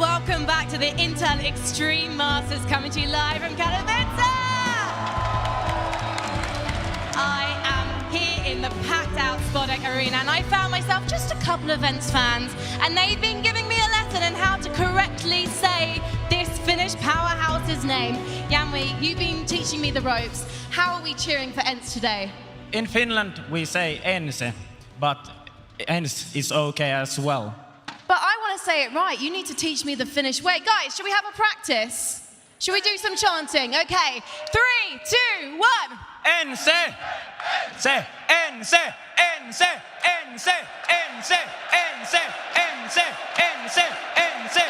welcome back to the Intel Extreme Masters coming to you live from Katowice. I am here in the packed out Spodek Arena and I found myself just a couple of ENCE fans and they've been giving me a lesson in how to correctly say this Finnish powerhouse's name. Janwi, you've been teaching me the ropes. How are we cheering for ENCE today? In Finland we say ENCE, but ENCE is okay as well. But I want to say it right. You need to teach me the Finnish way. Guys, should we have a practice? Should we do some chanting? Okay, 3, 2, 1. ENCE! ENCE! ENCE! ENCE! ENCE! ENCE! ENCE! ENCE! ENCE! ENCE!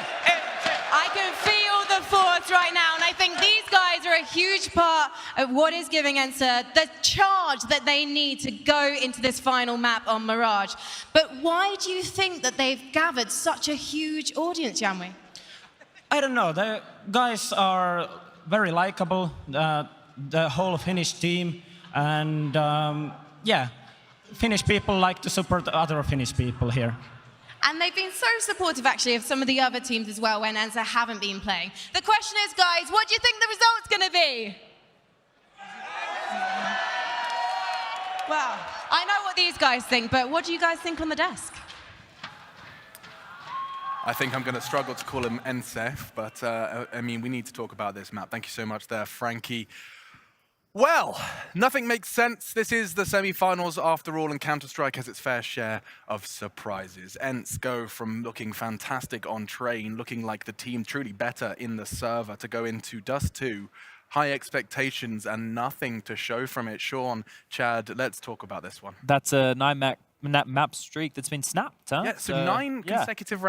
I can feel the force right now, and I think these guys are a huge part of what is giving ENCE the charge that they need to go into this final map on Mirage. But why do you think that they've gathered such a huge audience, Janwi? I don't know. The guys are very likable, the whole Finnish team, and yeah, Finnish people like to support other Finnish people here. And they've been so supportive, actually, of some of the other teams as well when ENCE haven't been playing. The question is, guys, what do you think the result's going to be? Well, I know what these guys think, but what do you guys think on the desk? I think I'm going to struggle to call him ENCE, but I mean, we need to talk about this map. Thank you so much there, Frankie. Well, nothing makes sense. This is the semi-finals after all, and Counter-Strike has its fair share of surprises. ENCE go from looking fantastic on train, looking like the team truly better in the server, to go into Dust 2. High expectations and nothing to show from it. Sean, Chad, let's talk about this one. That's a 9-map streak that's been snapped, huh? Yeah, so nine consecutive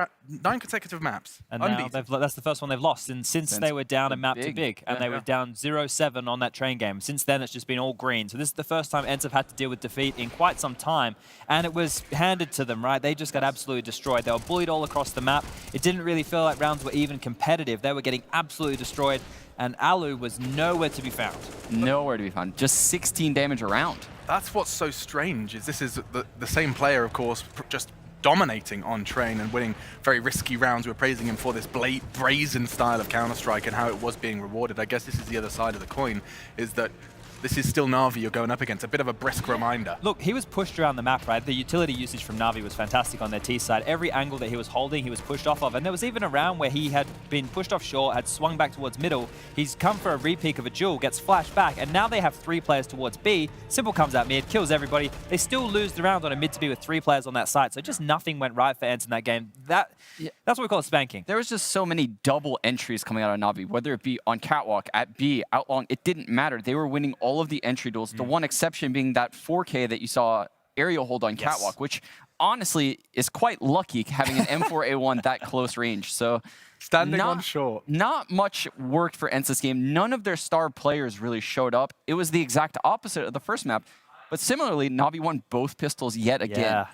maps. And unbeaten. now that's the first one they've lost since they were down in Map2 and they were down 0-7 on that train game. Since then, it's just been all green. So this is the first time ENCE have had to deal with defeat in quite some time, and it was handed to them, right? They just got absolutely destroyed. They were bullied all across the map. It didn't really feel like rounds were even competitive. They were getting absolutely destroyed, and Alu was nowhere to be found. Nowhere to be found. Just 16 damage around. That's what's so strange, is this is the same player, of course, just dominating on train and winning very risky rounds. We're praising him for this brazen style of Counter-Strike and how it was being rewarded. I guess this is the other side of the coin, is that this is still NaVi you're going up against. A bit of a brisk reminder. Look, he was pushed around the map, right? The utility usage from NaVi was fantastic on their T side. Every angle that he was holding, he was pushed off of. And there was even a round where he had been pushed off short, had swung back towards middle. He's come for a repeak of a duel, gets flashed back, and now they have 3 players towards B. Simple comes out mid, kills everybody. They still lose the round on a mid to B with 3 players on that side. So just nothing went right for ENCE in that game. That's what we call it spanking. There was just so many double entries coming out of NaVi, whether it be on Catwalk, at B, Outlong, it didn't matter. They were winning all of the entry duels. The one exception being that 4K that you saw Aerial hold on Catwalk, which honestly is quite lucky having an M4A1 that close range. So standing on short. Not much worked for ENCE's game. None of their star players really showed up. It was the exact opposite of the first map. But similarly, NaVi won both pistols yet again. Yeah.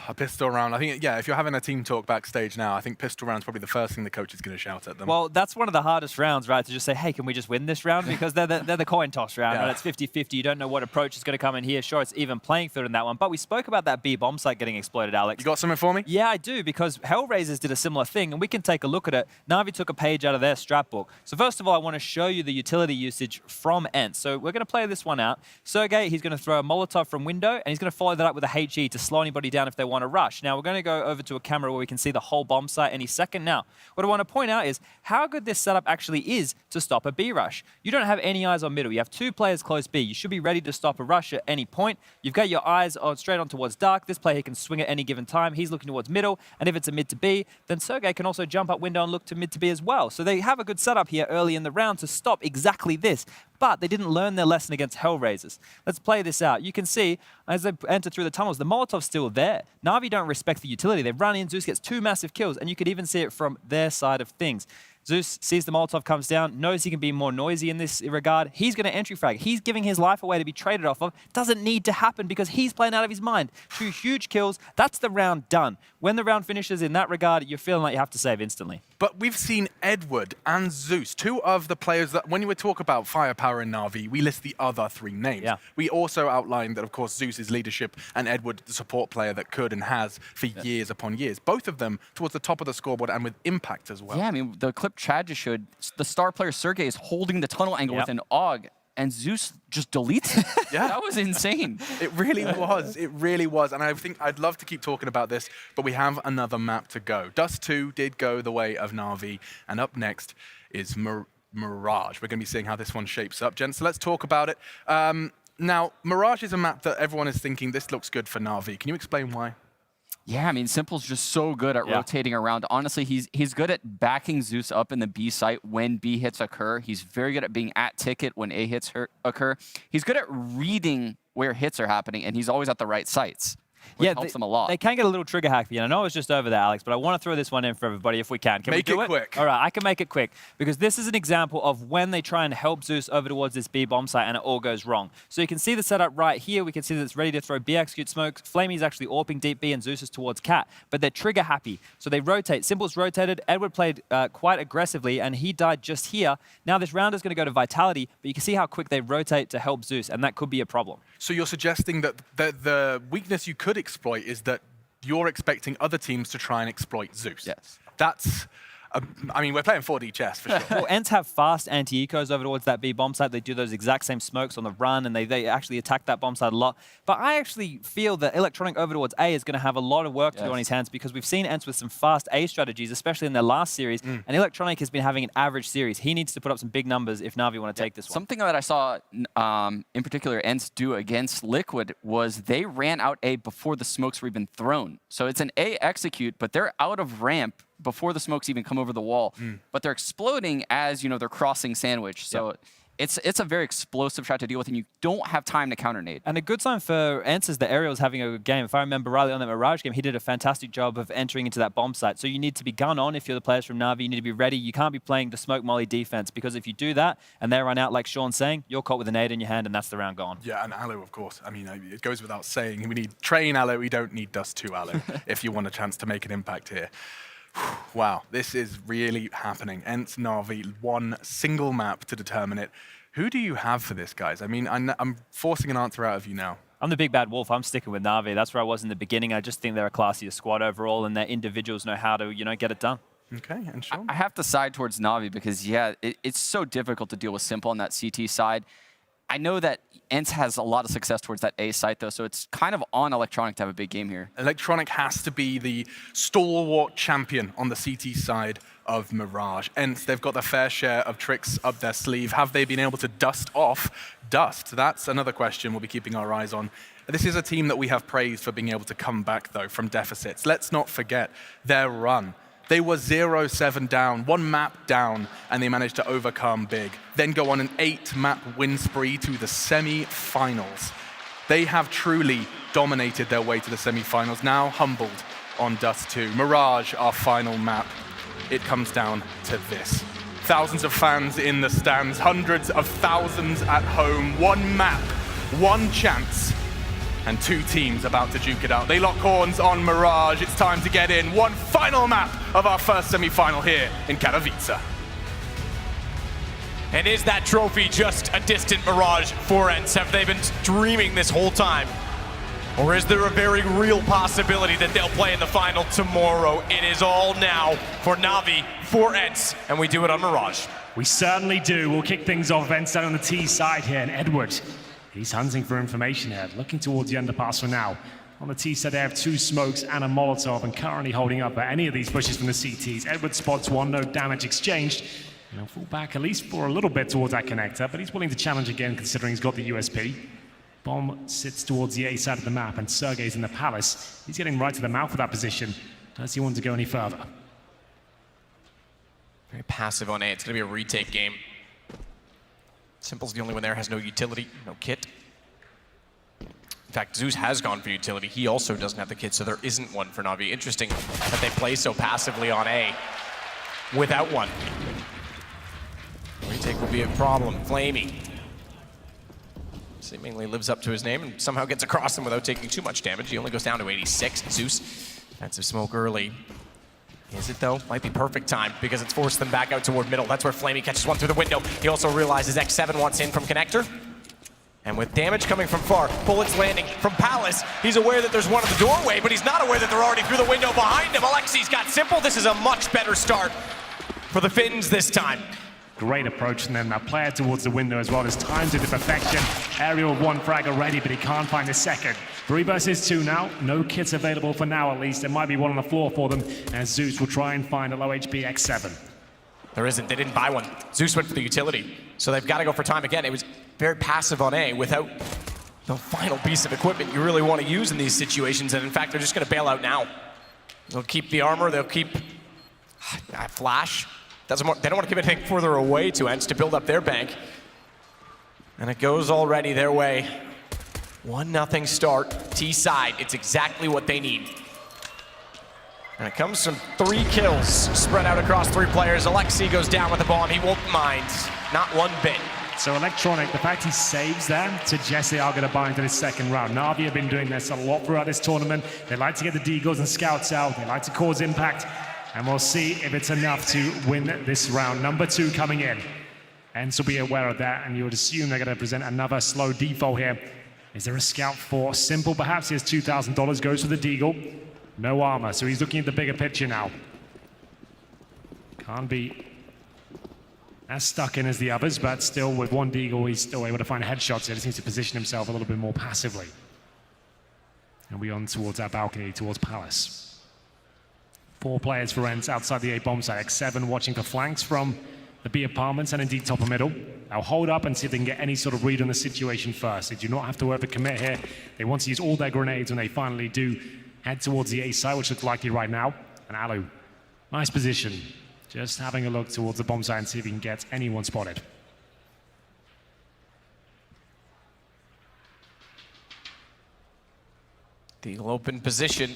A pistol round. I think, yeah, if you're having a team talk backstage now, I think pistol round's probably the first thing the coach is going to shout at them. Well, that's one of the hardest rounds, right? To just say, hey, can we just win this round? Because they're the coin toss round, right? It's 50-50. You don't know what approach is going to come in here. Sure, it's even playing field in that one. But we spoke about that B bomb site getting exploded, Alex. You got something for me? Yeah, I do, because Hellraisers did a similar thing, and we can take a look at it. NaVi took a page out of their strat book. So first of all, I want to show you the utility usage from ENCE. So we're going to play this one out. Sergey, he's going to throw a Molotov from window, and he's going to follow that up with a HE to slow anybody down if they want to rush. Now, we're going to go over to a camera where we can see the whole bomb site any second. Now, what I want to point out is how good this setup actually is to stop a B rush. You don't have any eyes on middle. You have 2 players close B. You should be ready to stop a rush at any point. You've got your eyes straight on towards dark. This player can swing at any given time. He's looking towards middle, and if it's a mid to B, then Sergey can also jump up window and look to mid to B as well. So they have a good setup here early in the round to stop exactly this. But they didn't learn their lesson against Hellraisers. Let's play this out. You can see, as they enter through the tunnels, the Molotov's still there. NaVi don't respect the utility. They run in, Zeus gets 2 massive kills, and you could even see it from their side of things. Zeus sees the Molotov comes down, knows he can be more noisy in this regard. He's going to entry frag. He's giving his life away to be traded off of. Doesn't need to happen because he's playing out of his mind. 2 huge kills. That's the round done. When the round finishes in that regard, you're feeling like you have to save instantly. But we've seen Edward and Zeus, 2 of the players that, when we talk about firepower in NaVi, we list the other 3 names. Yeah. We also outlined that, of course, Zeus is leadership and Edward the support player that could and has for years upon years. Both of them towards the top of the scoreboard and with impact as well. Yeah, I mean, the clip Chad just showed, the star player Sergey is holding the tunnel angle with an AUG, and Zeus just deletes it. Yeah. That was insane. It really was. It really was. And I think I'd love to keep talking about this, but we have another map to go. Dust 2 did go the way of NaVi, and up next is Mirage. We're going to be seeing how this one shapes up, gents. So let's talk about it. Now, Mirage is a map that everyone is thinking, this looks good for NaVi. Can you explain why? Yeah, I mean, Simple's just so good at rotating around. Honestly, he's good at backing Zeus up in the B site when B hits occur. He's very good at being at ticket when A hits occur. He's good at reading where hits are happening, and he's always at the right sites, which helps them a lot. They can get a little trigger happy. And I know it's just over there, Alex, but I want to throw this one in for everybody if we can. Can we do it? Make it quick. All right, I can make it quick because this is an example of when they try and help Zeus over towards this B bomb site and it all goes wrong. So you can see the setup right here. We can see that it's ready to throw B execute smoke. Flamey's actually AWPing deep B and Zeus is towards Cat, but they're trigger happy. So they rotate. Simple's rotated. Edward played quite aggressively and he died just here. Now this round is going to go to Vitality, but you can see how quick they rotate to help Zeus, and that could be a problem. So you're suggesting that the weakness you could exploit is that you're expecting other teams to try and exploit Zeus. Yes. That's, I mean, we're playing 4D chess for sure. Well, ENCE have fast anti-ecos over towards that B bomb site. They do those exact same smokes on the run, and they actually attack that bomb site a lot. But I actually feel that Electronic over towards A is going to have a lot of work to do on his hands because we've seen ENCE with some fast A strategies, especially in their last series, and Electronic has been having an average series. He needs to put up some big numbers if NaVi want to take this one. Something that I saw, in particular, ENCE do against Liquid was they ran out A before the smokes were even thrown. So it's an A execute, but they're out of ramp before the smokes even come over the wall, but they're exploding as, you know, they're crossing sandwich. So it's a very explosive shot to deal with, and you don't have time to counter nade. And a good sign for ENCE is that Ariel's having a good game. If I remember rightly on that Mirage game, he did a fantastic job of entering into that bomb site. So you need to be gun on if you're the players from NaVi. You need to be ready. You can't be playing the smoke molly defense, because if you do that and they run out like Sean's saying, you're caught with a nade in your hand and that's the round gone. Yeah, and Aloe, of course. I mean, it goes without saying. We need train Aloe. We don't need Dust 2 Aloe if you want a chance to make an impact here. Wow, this is really happening. ENCE NaVi, one single map to determine it. Who do you have for this, guys? I mean, I'm forcing an answer out of you now. I'm the big bad wolf. I'm sticking with NaVi. That's where I was in the beginning. I just think they're a classier squad overall, and their individuals know how to, you know, get it done. Okay, and Sean? I have to side towards NaVi because, yeah, it's so difficult to deal with Simple on that CT side. I know that ENCE has a lot of success towards that A site, though, so it's kind of on Electronic to have a big game here. Electronic has to be the stalwart champion on the CT side of Mirage. ENCE, they've got their fair share of tricks up their sleeve. Have they been able to dust off Dust? That's another question we'll be keeping our eyes on. This is a team that we have praised for being able to come back, though, from deficits. Let's not forget their run. They were 0-7 down, 1 map down, and they managed to overcome big. Then go on an 8-map win spree to the semi-finals. They have truly dominated their way to the semi-finals, now humbled on Dust 2. Mirage, our final map. It comes down to this. Thousands of fans in the stands, hundreds of thousands at home. 1 map, 1 chance, and 2 teams about to duke it out. They lock horns on Mirage. It's time to get in. 1 final map of our first semi-final here in Katowice. And is that trophy just a distant mirage for ENCE? Have they been dreaming this whole time? Or is there a very real possibility that they'll play in the final tomorrow? It is all now for NaVi, for ENCE, and we do it on Mirage. We certainly do. We'll kick things off. ENCE down on the T side here, and Edward, he's hunting for information here, looking towards the underpass for now. On the T side, they have 2 smokes and a Molotov, and currently holding up at any of these pushes from the CTs. Edward spots 1, no damage exchanged. And he'll fall back at least for a little bit towards that connector, but he's willing to challenge again considering he's got the USP. Bomb sits towards the A side of the map, and Sergey's in the Palace. He's getting right to the mouth of that position. Does he want to go any further? Very passive on A. It's going to be a retake game. Simple's the only one there, has no utility, no kit. In fact, Zeus has gone for utility. He also doesn't have the kit, so there isn't one for NaVi. Interesting that they play so passively on A. without one. Retake will be a problem. Flamey seemingly lives up to his name and somehow gets across him without taking too much damage. He only goes down to 86. Zeus, defensive smoke early. Is it though? Might be perfect time because it's forced them back out toward middle. That's where Flamey catches one through the window. He also realizes X7 wants in from connector. And with damage coming from far, bullets landing from Palace, he's aware that there's one at the doorway, but he's not aware that they're already through the window behind him. Alexi's got Simple. This is a much better start for the Finns this time. Great approach, and then that player towards the window as well. There's timed it to perfection. Aerial with one frag already, but he can't find a second. 3 versus 2 now. No kits available for now, at least. There might be one on the floor for them, as Zeus will try and find a low HP X7. There isn't. They didn't buy one. Zeus went for the utility, so they've got to go for time again. It was very passive on A without the final piece of equipment you really want to use in these situations, and in fact, they're just going to bail out now. They'll keep the armor. They'll keep Flash. They don't want to give anything further away to ENCE to build up their bank. And it goes already their way. 1-0 start, T-side. It's exactly what they need. And it comes from 3 kills spread out across 3 players. Alexi goes down with the bomb. He won't mind, not one bit. So Electronic, the fact he saves them suggests they are going to buy into this second round. NaVi have been doing this a lot throughout this tournament. They like to get the Deagles and Scouts out. They like to cause impact. And we'll see if it's enough to win this round. Number 2 coming in. ENCE will be aware of that, and you would assume they're going to present another slow default here. Is there a scout for Simple? Perhaps he has $2,000, goes for the Deagle. No armor, so he's looking at the bigger picture now. Can't be as stuck in as the others, but still with one Deagle, he's still able to find headshots. He just needs to position himself a little bit more passively. And we on towards our balcony, towards Palace. 4 players for ENCE outside the A bomb site. X7 watching for flanks from the B apartments and indeed top of middle. They'll hold up and see if they can get any sort of read on the situation first. They do not have to overcommit here. They want to use all their grenades when they finally do head towards the A site, which looks likely right now. And Alu, nice position. Just having a look towards the bomb site and see if he can get anyone spotted. The open position.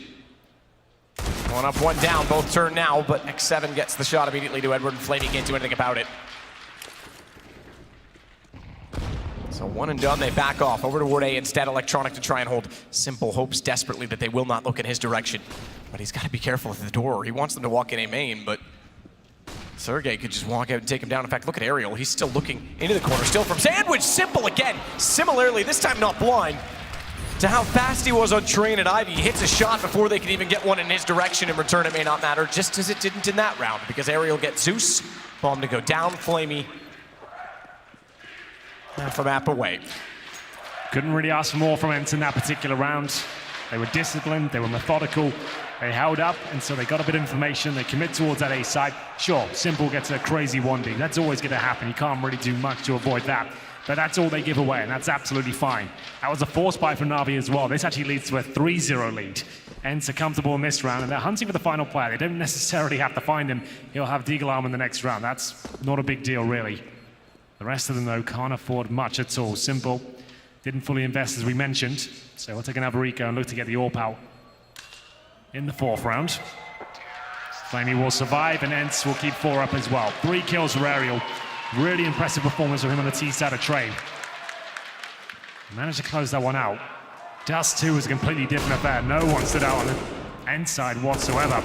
1 up, 1 down, both turn now, but X7 gets the shot immediately to Edward, and Flamey can't do anything about it. So 1 and done, they back off over toward A instead. Electronic to try and hold. Simple hopes desperately that they will not look in his direction. But he's got to be careful at the door. He wants them to walk in A main, but Sergey could just walk out and take him down. In fact, look at Ariel. He's still looking into the corner, still from Sandwich. Simple again. Similarly, this time not blind to how fast he was on Train and Ivy. He hits a shot before they can even get one in his direction. In return, it may not matter, just as it didn't in that round, because Ariel gets Zeus. Bomb to go down, Flamey. And from App away. Couldn't really ask for more from ENCE in that particular round. They were disciplined, they were methodical, they held up, and so they got a bit of information. They commit towards that A side. Sure, Simple gets a crazy 1D. That's always going to happen. You can't really do much to avoid that. But that's all they give away, and that's absolutely fine. That was a force buy from NaVi as well. This actually leads to a 3-0 lead. ENCE are comfortable in this round, and they're hunting for the final player. They don't necessarily have to find him. He'll have Deagle Arm in the next round. That's not a big deal, really. The rest of them, though, can't afford much at all. Simple didn't fully invest, as we mentioned. So we'll take another eco and look to get the AWP out in the 4th round. Flamey will survive, and ENCE will keep 4 up as well. 3 kills for Ariel. Really impressive performance from him on the T side of Trade. Managed to close that one out. Dust 2 was a completely different affair. No one stood out on the ENCE side whatsoever.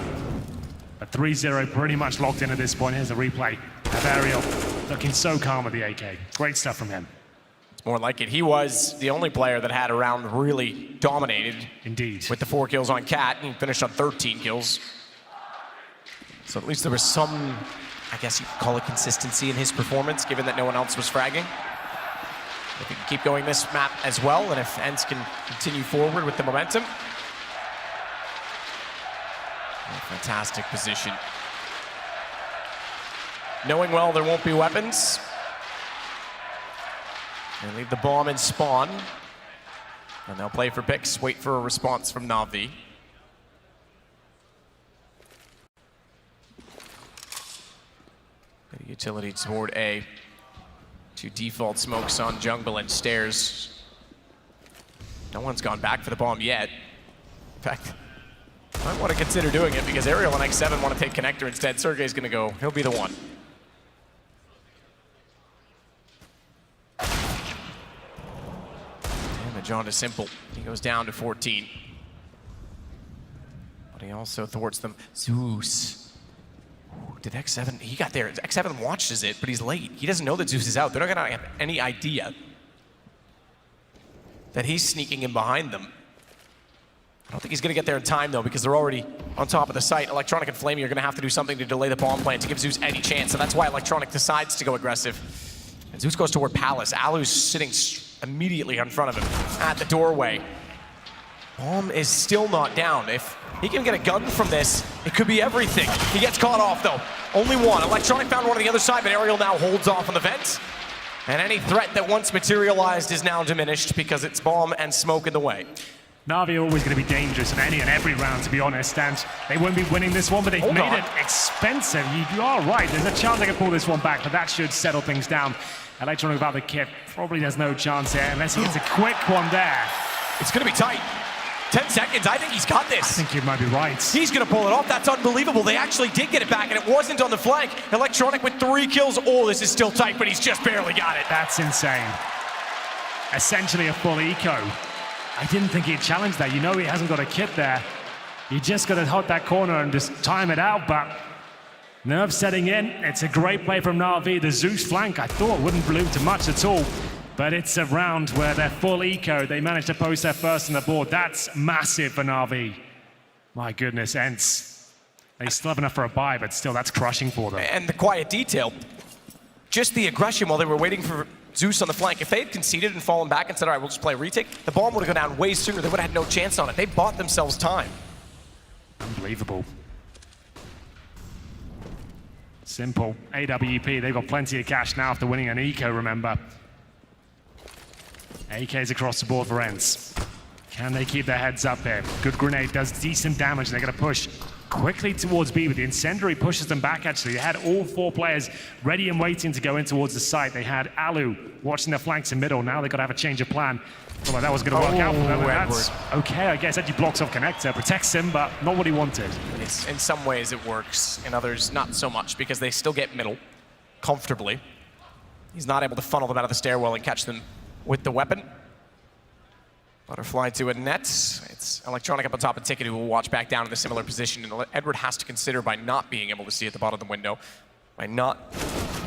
But 3-0 pretty much locked in at this point. Here's a replay of Ariel looking so calm with the AK. Great stuff from him. It's more like it. He was the only player that had a round really dominated. Indeed. With the 4 kills on Cat, and he finished on 13 kills. So at least there was some, I guess you could call it, consistency in his performance, given that no one else was fragging. If he can keep going this map as well, and if ENCE can continue forward with the momentum. A fantastic position. Knowing well there won't be weapons. They leave the bomb in spawn. And they'll play for picks, wait for a response from NaVi. Utility toward A. 2 default smokes on jungle and stairs. No one's gone back for the bomb yet. In fact, Might want to consider doing it because Aerial and X7 want to take Connector instead. Sergey's going to go. He'll be the one. Damage on to Simple. He goes down to 14. But he also thwarts them. Zeus. Did X7, he got there. X7 watches it, but he's late. He doesn't know that Zeus is out. They're not gonna have any idea that he's sneaking in behind them. I don't think he's gonna get there in time though, because they're already on top of the site. Electronic and Flamey are gonna have to do something to delay the bomb plant to give Zeus any chance, so that's why Electronic decides to go aggressive. And Zeus goes toward Palace. Alu's sitting immediately in front of him at the doorway. Bomb is still not down. If he can get a gun from this, it could be everything. He gets caught off though. Only one. Electronic found one on the other side, but Aerial now holds off on the vent. And any threat that once materialized is now diminished because it's bomb and smoke in the way. NaVi are always going to be dangerous in any and every round, to be honest, and they won't be winning this one, but they've made it expensive. You are right, there's a chance they can pull this one back, but that should settle things down. Electronic without the kit, probably there's no chance here, unless he gets a quick one there. It's going to be tight. 10 seconds, I think he's got this. I think you might be right. He's gonna pull it off, that's unbelievable. They actually did get it back and it wasn't on the flank. Electronic with 3 kills. Oh, this is still tight, but he's just barely got it. That's insane. Essentially a full eco. I didn't think he'd challenge that. You know he hasn't got a kit there. You just gotta hold that corner and just time it out, but nerves setting in. It's a great play from NaVi. The Zeus flank, I thought wouldn't bloom to much at all. But it's a round where they're full eco. They managed to post their first on the board. That's massive for NaVi. My goodness, ENCE. They still have enough for a buy, but still, that's crushing for them. And the quiet detail, just the aggression while they were waiting for Zeus on the flank. If they had conceded and fallen back and said, all right, we'll just play a retake, the bomb would have gone down way sooner. They would have had no chance on it. They bought themselves time. Unbelievable. Simple. AWP, they've got plenty of cash now after winning an eco, remember. AKs across the board for ENCE. Can they keep their heads up here? Good grenade does decent damage. They're going to push quickly towards B, but the incendiary pushes them back, actually. They had all 4 players ready and waiting to go in towards the site. They had Alu watching their flanks in middle. Now they've got to have a change of plan. Felt like that was going to work out for them. That's okay, I guess. Edgy blocks off Connector, protects him, but not what he wanted. In some ways it works, in others not so much, because they still get middle comfortably. He's not able to funnel them out of the stairwell and catch them with the weapon. Butterfly to a net. It's Electronic up on top of Ticket, who will watch back down in a similar position. And Edward has to consider, by not being able to see at the bottom of the window, by not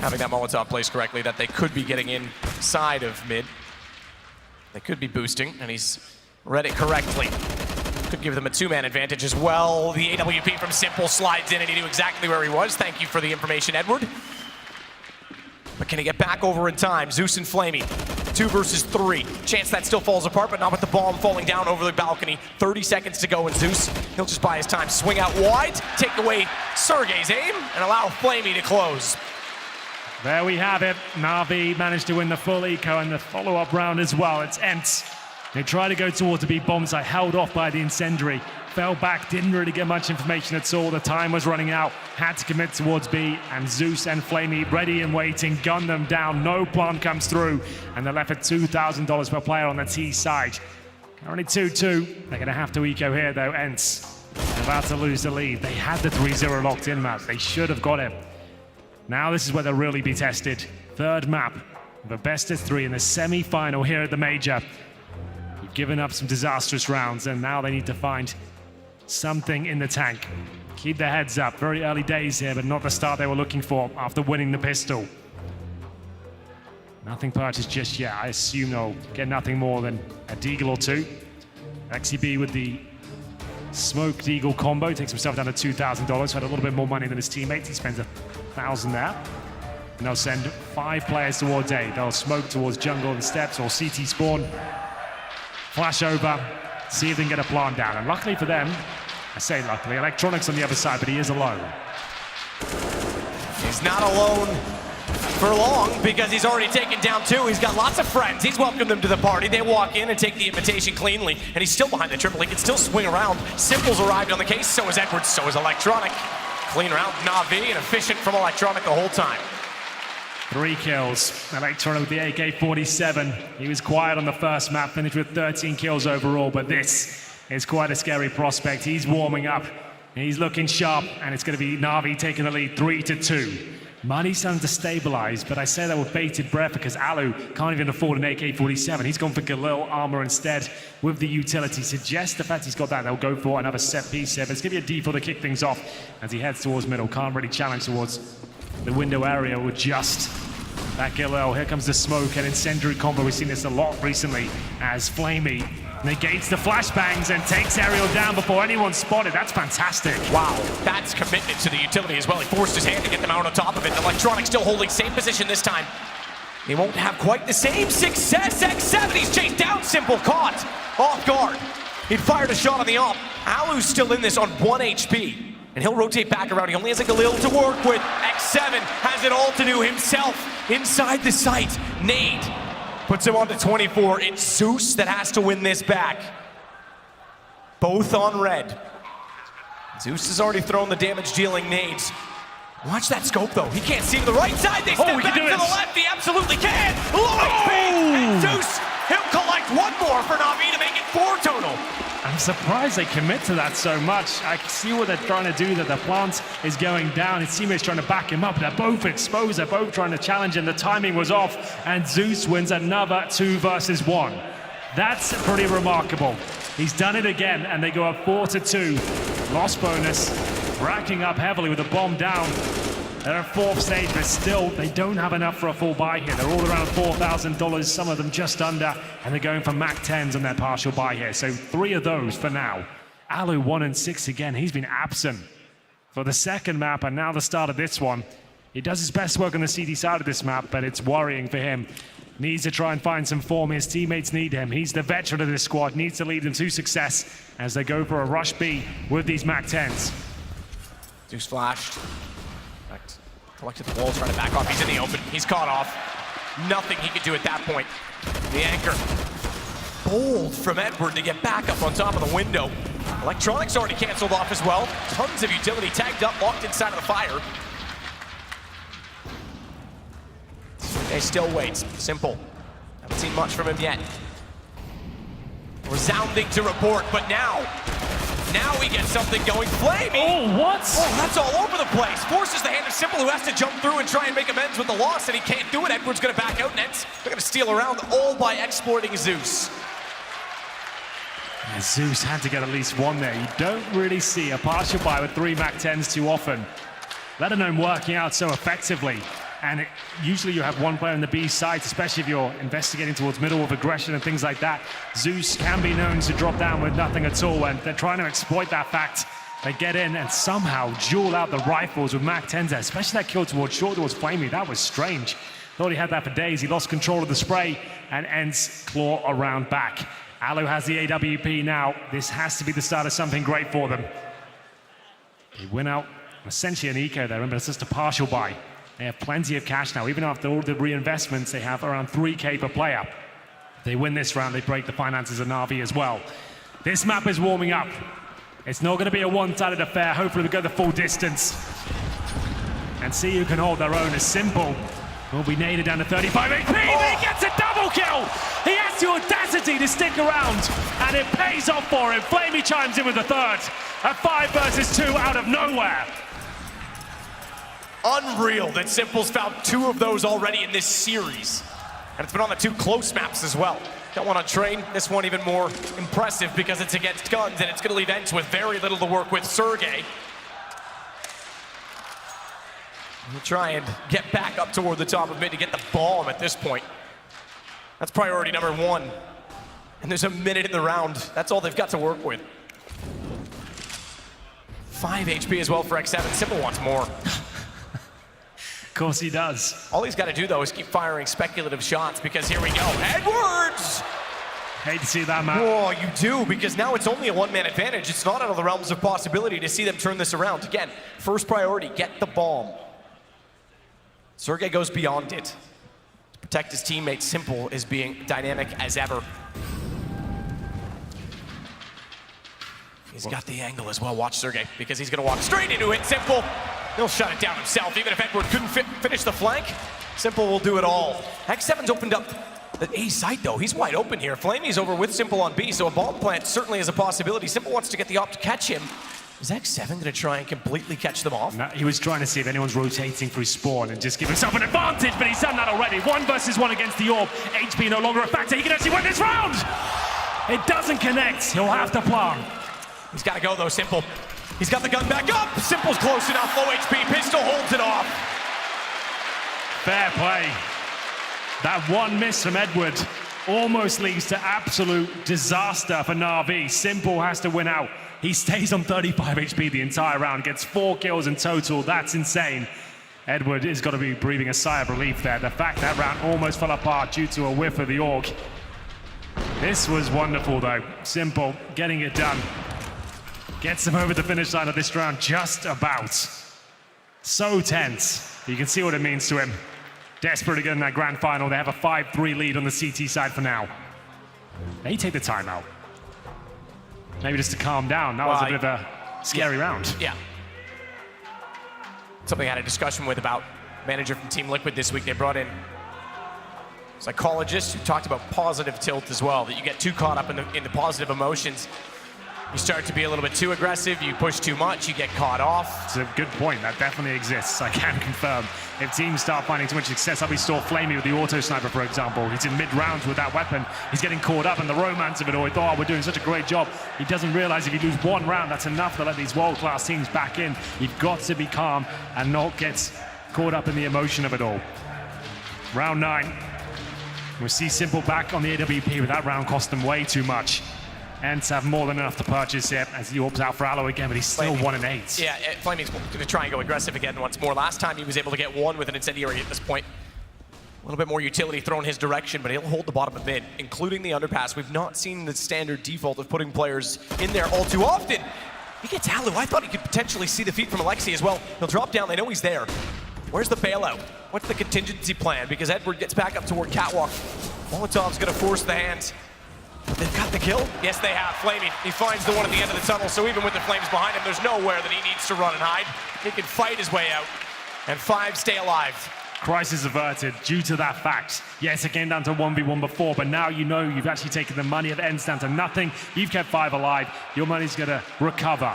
having that Molotov placed correctly, that they could be getting inside of mid. They could be boosting, and he's read it correctly. Could give them a 2-man advantage as well. The AWP from Simple slides in, and he knew exactly where he was. Thank you for the information, Edward. But can he get back over in time? Zeus and Flamey, 2 versus 3. Chance that still falls apart, but not with the bomb falling down over the balcony. 30 seconds to go, and Zeus, he'll just buy his time. Swing out wide, take away Sergey's aim, and allow Flamey to close. There we have it. NaVi managed to win the full eco and the follow-up round as well. It's ENCE. They tried to go towards the B bomb site, held off by the incendiary. Fell back, didn't really get much information at all. The time was running out, had to commit towards B, and Zeus and Flamey ready and waiting, gun them down. No plan comes through, and they're left at $2,000 per player on the T side. Currently 2-2. They're going to have to eco here, though. ENCE about to lose the lead. They had the 3-0 locked in map. They should have got it. Now this is where they'll really be tested. 3rd map, the best of 3 in the semi-final here at the Major. You've given up some disastrous rounds, and now they need to find something in the tank. Keep their heads up. Very early days here, but not the start they were looking for after winning the pistol. Nothing purchased just yet. I assume they'll get nothing more than a Deagle or 2. XCB with the Smoke Deagle combo takes himself down to $2,000. Had a little bit more money than his teammates. He spends $1,000 there. And they'll send 5 players towards A. They'll smoke towards jungle and steps or CT spawn. Flash over. See if they can get a plant down. And luckily for them, I say luckily, Electronic's on the other side, but he is alone. He's not alone for long because he's already taken down 2. He's got lots of friends. He's welcomed them to the party. They walk in and take the invitation cleanly, and he's still behind the triple. He can still swing around. Simple's arrived on the case, so is Edwards, so is Electronic. Clean round, NaVi, and efficient from Electronic the whole time. 3 kills. Electronic with the AK-47. He was quiet on the first map, finished with 13 kills overall, but this is quite a scary prospect. He's warming up. He's looking sharp, and it's going to be NaVi taking the lead 3-2. Money's starting to stabilize, but I say that with bated breath because Alu can't even afford an AK-47. He's gone for Galil armor instead with the utility. Suggests the fact he's got that, they'll go for another set piece here. But it's going to be a D4 to kick things off as he heads towards middle. Can't really challenge towards the window area with just that Galil. Here comes the smoke and incendiary combo. We've seen this a lot recently as Flamey negates the flashbangs and takes Aerial down before anyone's spotted. That's fantastic. Wow, that's commitment to the utility as well. He forced his hand to get them out on top of it. Electronic still holding same position this time. He won't have quite the same success. X7, he's chased down, Simple, caught off guard. He fired a shot on the op. Alu's still in this on 1 HP, and he'll rotate back around. He only has a Galil to work with. X7 has it all to do himself inside the site. Nade puts him on to 24. It's Zeus that has to win this back. Both on red. Zeus has already thrown the damage-dealing nades. Watch that scope, though. He can't see to the right side. They step back to the left. He absolutely can. Low HP. And Zeus, he'll collect one more for NaVi to make it 4 total. I'm surprised they commit to that so much. I see what they're trying to do, that the plant is going down. His teammate's trying to back him up. They're both exposed. They're both trying to challenge him. The timing was off, and Zeus wins another 2 versus 1. That's pretty remarkable. He's done it again, and they go up 4-2. Lost bonus, racking up heavily with the bomb down. They're at 4th stage, but still, they don't have enough for a full buy here. They're all around $4,000, some of them just under, and they're going for Mac 10s on their partial buy here. So 3 of those for now. Alu 1-6 again. He's been absent for the second map, and now the start of this one. He does his best work on the CD side of this map, but it's worrying for him. Needs to try and find some form. His teammates need him. He's the veteran of this squad. Needs to lead them to success as they go for a rush B with these Mac 10s. Zeus flashed. Collected the wall, trying to back off. He's in the open. He's caught off. Nothing he could do at that point. The anchor. Bold from Edward to get back up on top of the window. Electronics already canceled off as well. Tons of utility tagged up, locked inside of the fire. He still waits. Simple. Haven't seen much from him yet. Resounding to report, but now we get something going. Flamey! Oh, what? Oh, that's all over the place. Forces the hand of Simple, who has to jump through and try and make amends with the loss, and he can't do it. Edward's gonna back out, and they're gonna steal around, all by exploiting Zeus. Yeah, Zeus had to get at least one there. You don't really see a partial buy with 3 Mac 10s too often, let alone working out so effectively. And usually you have one player on the B side, especially if you're investigating towards middle with aggression and things like that. Zeus can be known to drop down with nothing at all, and they're trying to exploit that fact. They get in and somehow duel out the rifles with Mac 10s there, especially that kill towards short towards Flamey. That was strange. Thought he had that for days. He lost control of the spray, and ENCE claw around back. Alu has the AWP now. This has to be the start of something great for them. They win out essentially an eco there. Remember, it's just a partial buy. They have plenty of cash now. Even after all the reinvestments, they have around 3K per player. If they win this round, they break the finances of NaVi as well. This map is warming up. It's not going to be a one-sided affair. Hopefully we go the full distance and see who can hold their own. As Simple will be naded down to 35 HP. But he gets a double kill. He has the audacity to stick around, and it pays off for him. Flamey chimes in with the third. A 5 versus 2 out of nowhere. Unreal that Simple's found 2 of those already in this series. And it's been on the 2 close maps as well. Don't want to train this one even more impressive because it's against guns, and it's going to leave ENCE with very little to work with. Sergey will try and get back up toward the top of mid to get the bomb at this point. That's priority number 1. And there's a minute in the round. That's all they've got to work with. 5 HP as well for X7. Simple wants more. Of course he does. All he's got to do, though, is keep firing speculative shots, because here we go. Edwards! Hate to see that, man. Oh, you do, because now it's only a 1-man advantage. It's not out of the realms of possibility to see them turn this around. Again, first priority, get the bomb. Sergey goes beyond it. To protect his teammate, Simple is being dynamic as ever. He's got the angle as well. Watch Sergey, because he's going to walk straight into it. Simple, he'll shut it down himself. Even if Edward couldn't finish the flank, Simple will do it all. X7's opened up The A site, though, he's wide open here. Flamey's over with Simple on B, so a bomb plant certainly is a possibility. Simple wants to get the op to catch him. Is X7 going to try and completely catch them off? No, he was trying to see if anyone's rotating through spawn and just give himself an advantage, but he's done that already. 1 versus 1 against the orb. HP no longer a factor. He can actually win this round! It doesn't connect. He'll have to plant. He's got to go, though, Simple. He's got the gun back up. Simple's close enough. Low HP. Pistol holds it off. Fair play. That one miss from Edward almost leads to absolute disaster for NaVi. Simple has to win out. He stays on 35 HP the entire round, gets 4 kills in total. That's insane. Edward has got to be breathing a sigh of relief there. The fact that round almost fell apart due to a whiff of the AUG. This was wonderful, though. Simple getting it done. Gets him over the finish line of this round just about. So tense. You can see what it means to him. Desperate to get in that grand final. They have a 5-3 lead on the CT side for now. They take the timeout. Maybe just to calm down. That was a bit of a scary round. Yeah. Something I had a discussion with about manager from Team Liquid this week. They brought in psychologists who talked about positive tilt as well, that you get too caught up in the positive emotions. You start to be a little bit too aggressive, you push too much, you get caught off. It's a good point. That definitely exists. I can confirm. If teams start finding too much success, like we saw Flamey with the auto sniper, for example. He's in mid-rounds with that weapon. He's getting caught up in the romance of it all. He thought, oh, we're doing such a great job. He doesn't realize if you lose 1 round, that's enough to let these world-class teams back in. You've got to be calm and not get caught up in the emotion of it all. Round 9. We see Simple back on the AWP, but that round cost them way too much. ENCE have more than enough to purchase here as he opts out for Aloe again, but he's still 1-8. Yeah, Flamey's going to try and go aggressive again once more. Last time he was able to get 1 with an incendiary at this point. A little bit more utility thrown his direction, but he'll hold the bottom of mid, including the underpass. We've not seen the standard default of putting players in there all too often. He gets Aloe. I thought he could potentially see the feet from Alexi as well. He'll drop down. They know he's there. Where's the bailout? What's the contingency plan? Because Edward gets back up toward Catwalk. Molotov's going to force the hands. They've got the kill? Yes, they have. Flamey, he finds the one at the end of the tunnel, so even with the flames behind him, there's nowhere that he needs to run and hide. He can fight his way out, and 5 stay alive. Crisis averted due to that fact. Yes, it came down to 1v1 before, but now you know you've actually taken the money of ENCE down to nothing. You've kept 5 alive. Your money's going to recover.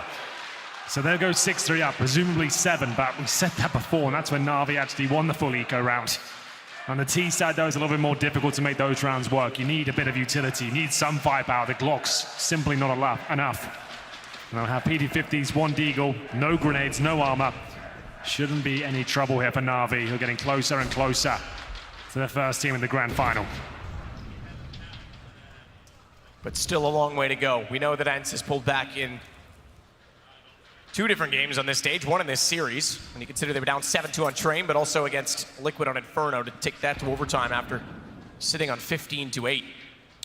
So there goes 6-3 up, presumably 7, but we said that before, and that's when NaVi actually won the full eco round. On the T side, though, it's a little bit more difficult to make those rounds work. You need a bit of utility. You need some firepower. The Glock's simply not enough. And they'll have PD-50s, 1 Deagle, no grenades, no armor. Shouldn't be any trouble here for NaVi, who are getting closer and closer to the first team in the grand final. But still a long way to go. We know that ENCE has pulled back in 2 different games on this stage, 1 in this series, when you consider they were down 7-2 on Train, but also against Liquid on Inferno to take that to overtime after sitting on 15-8,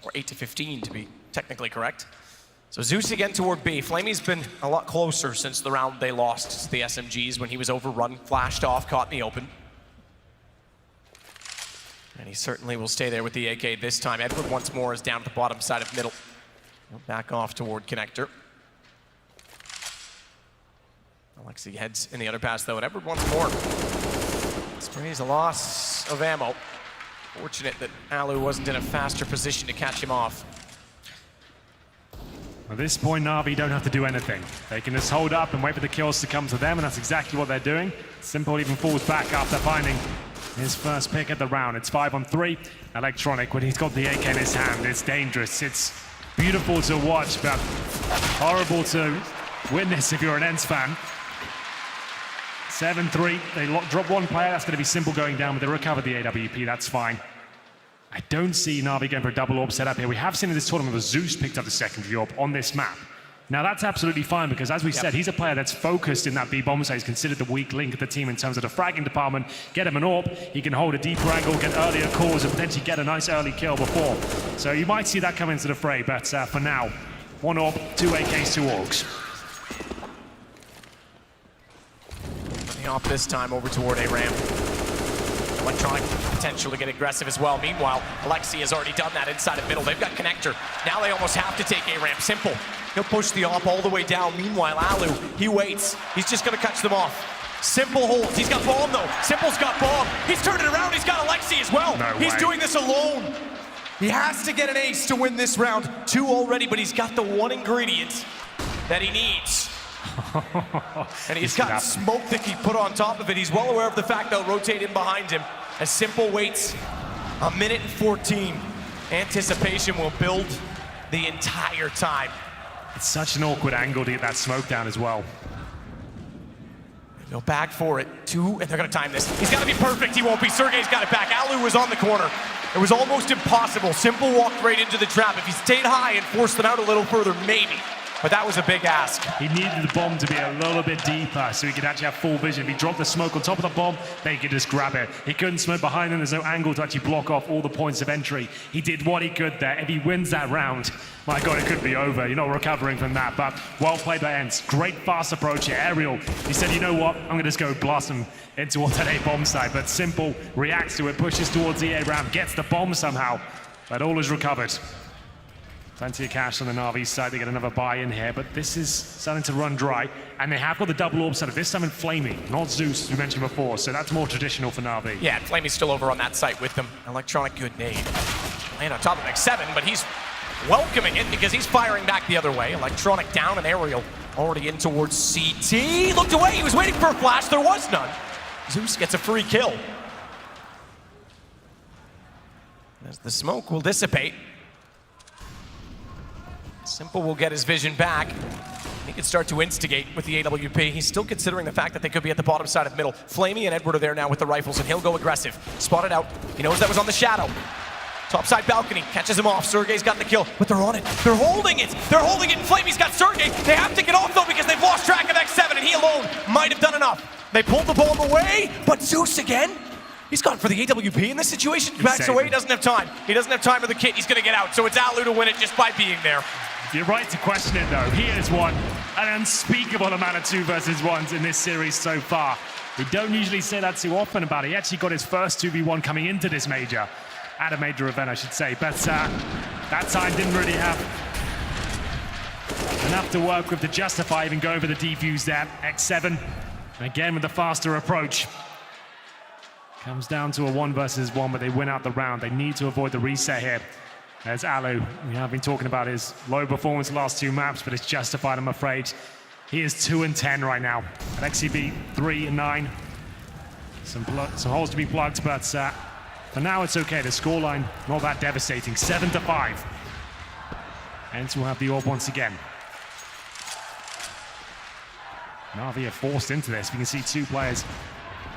or 8-15 to be technically correct. So Zeus again toward B. Flamey's been a lot closer since the round they lost to the SMGs when he was overrun, flashed off, caught in the open. And he certainly will stay there with the AK this time. Edward once more is down at the bottom side of middle. He'll back off toward connector. Alexi heads in the underpass though, and Edward once more. Sprays a loss of ammo. Fortunate that Alu wasn't in a faster position to catch him off. At this point, NaVi don't have to do anything. They can just hold up and wait for the kills to come to them, and that's exactly what they're doing. Simple even falls back after finding his first pick at the round. It's 5-on-3. Electronic, when he's got the AK in his hand, it's dangerous. It's beautiful to watch, but horrible to witness if you're an ENCE fan. 7-3, they drop 1 player, that's going to be Simple going down, but they recover the AWP, that's fine. I don't see NaVi going for a double orb setup here. We have seen in this tournament that Zeus picked up the secondary orb on this map. Now that's absolutely fine because as we said, he's a player that's focused in that B bomb, so he's considered the weak link of the team in terms of the fragging department. Get him an orb, he can hold a deeper angle, get earlier calls, and potentially get a nice early kill before. So you might see that come into the fray, but for now, 1 orb, 2 AKs, 2 orgs. Off this time over toward a ramp. Electronic potential to get aggressive as well. Meanwhile, Alexi has already done that inside of middle. They've got connector. Now they almost have to take a ramp. Simple. He'll push the op all the way down. Meanwhile, Alu, he waits. He's just going to catch them off. Simple holds. He's got bomb though. Simple's got bomb. He's turned it around. He's got Alexi as well. No He's way. doing this alone. He has to get an ace to win this round. 2 already, but he's got the one ingredient that he needs. And he's got smoke that he put on top of it. He's well aware of the fact they'll rotate in behind him. As Simple waits a minute and 14. Anticipation will build the entire time. It's such an awkward angle to get that smoke down as well. Go back for it. 2, and they're gonna time this. He's gotta be perfect. He won't be. Sergey's got it back. Alu was on the corner. It was almost impossible. Simple walked right into the trap. If he stayed high and forced them out a little further, maybe. But that was a big ask. He needed the bomb to be a little bit deeper so he could actually have full vision. If he dropped the smoke on top of the bomb, they could just grab it. He couldn't smoke behind him. There's no angle to actually block off all the points of entry. He did what he could there. If he wins that round, my God, it could be over. You're not recovering from that, but well played by ENCE. Great fast approach here. Aerial, he said, you know what? I'm gonna just go blast him into that A bomb site, but Simple reacts to it, pushes towards the A ramp, gets the bomb somehow, but all is recovered. Plenty of cash on the NaVi side. They get another buy in here, but this is starting to run dry. And they have got the double orb setup, this time in Flamey, not Zeus, as we mentioned before. So that's more traditional for NaVi. Yeah, Flamey's still over on that site with them. Electronic, good nade. And on top of X7, but he's welcoming it because he's firing back the other way. Electronic down and Aerial already in towards CT. Looked away, he was waiting for a flash, there was none. Zeus gets a free kill. As the smoke will dissipate. Simple will get his vision back. He can start to instigate with the AWP. He's still considering the fact that they could be at the bottom side of the middle. Flamey and Edward are there now with the rifles, and he'll go aggressive. Spotted out. He knows that was on the shadow. Top side balcony, catches him off. Sergey's got the kill, but they're on it. They're holding it. They're holding it, and Flamey's got Sergey. They have to get off, though, because they've lost track of X7, and he alone might have done enough. They pulled the bomb away, but Zeus again? He's gone for the AWP in this situation. Backs away, he doesn't have time. He doesn't have time for the kit. He's going to get out, so it's Alu to win it just by being there. You're right to question it, though. He has won an unspeakable amount of 2 versus 1s in this series so far. We don't usually say that too often about it. He actually got his first 2v1 coming into this major. At a major event, I should say. But that time didn't really have enough to work with to justify even going for the defuse there. X7, again with the faster approach. Comes down to a 1 versus 1, but they win out the round. They need to avoid the reset here. There's Alu. We have been talking about his low performance the last 2 maps, but it's justified, I'm afraid. He is 2-10 right now. At XCB, 3-9. Some holes to be plugged, but for now it's okay. The scoreline, not that devastating. 7-5. ENCE will have the orb once again. NaVi are forced into this. We can see 2 players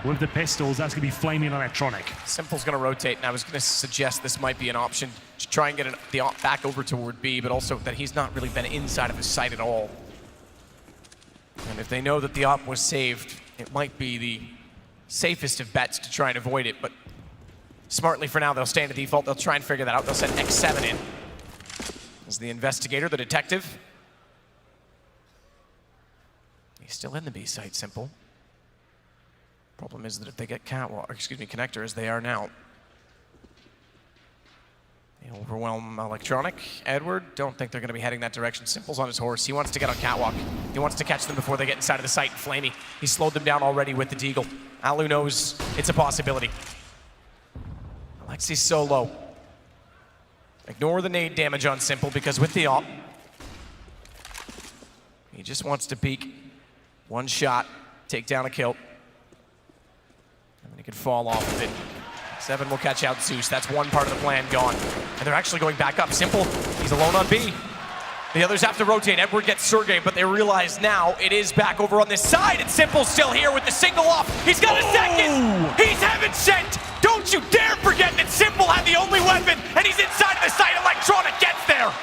with the pistols. That's going to be Flaming Electronic. Simple's going to rotate, and I was going to suggest this might be an option to try and get the op back over toward B, but also that he's not really been inside of his sight at all. And if they know that the op was saved, it might be the safest of bets to try and avoid it, but smartly for now, they'll stay in the default. They'll try and figure that out. They'll send X7 in as the investigator, the detective. He's still in the B site, Simple. Problem is that if they get connector as they are now, they overwhelm Electronic. Edward, don't think they're going to be heading that direction. Simple's on his horse. He wants to get on catwalk. He wants to catch them before they get inside of the site. Flamey, he slowed them down already with the deagle. Alu knows it's a possibility. Alexi's so low. Ignore the nade damage on Simple because with the op, he just wants to peek. 1 shot, take down a kill. And then he could fall off of it. 7 will catch out Zeus. That's one part of the plan gone. And they're actually going back up. Simple, he's alone on B. The others have to rotate. Edward gets Sergey, but they realize now it is back over on this side, and Simple's still here with the single off. He's got a second! He's heaven sent! Don't you dare forget that Simple had the only weapon, and he's inside of the site. Electronic gets there!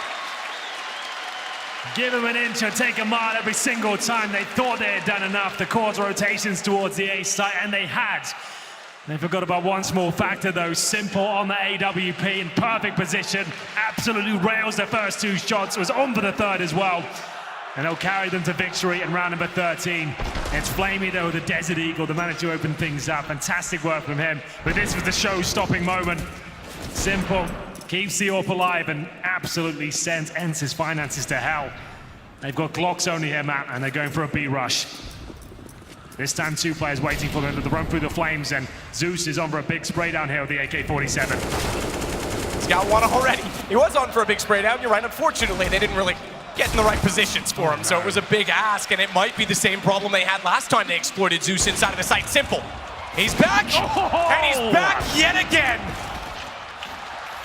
Give him an inch or take a mile every single time. They thought they had done enough to cause rotations towards the A site, and they had. They forgot about one small factor, though. Simple on the AWP in perfect position. Absolutely rails the first 2 shots. Was on for the 3rd as well. And they'll carry them to victory in round number 13. It's Flamey, though, the Desert Eagle, to manage to open things up. Fantastic work from him. But this was the show-stopping moment. Simple keeps the AWP alive and absolutely sends ENCE's finances to hell. They've got Glocks only here, Matt, and they're going for a B rush. This time 2 players waiting for them to run through the flames, and Zeus is on for a big spray down here with the AK-47. He's got one already. He was on for a big spray down. You're right. Unfortunately, they didn't really get in the right positions for him, so it was a big ask, and it might be the same problem they had last time they exploited Zeus inside of the site. Simple. He's back, and he's back yet again.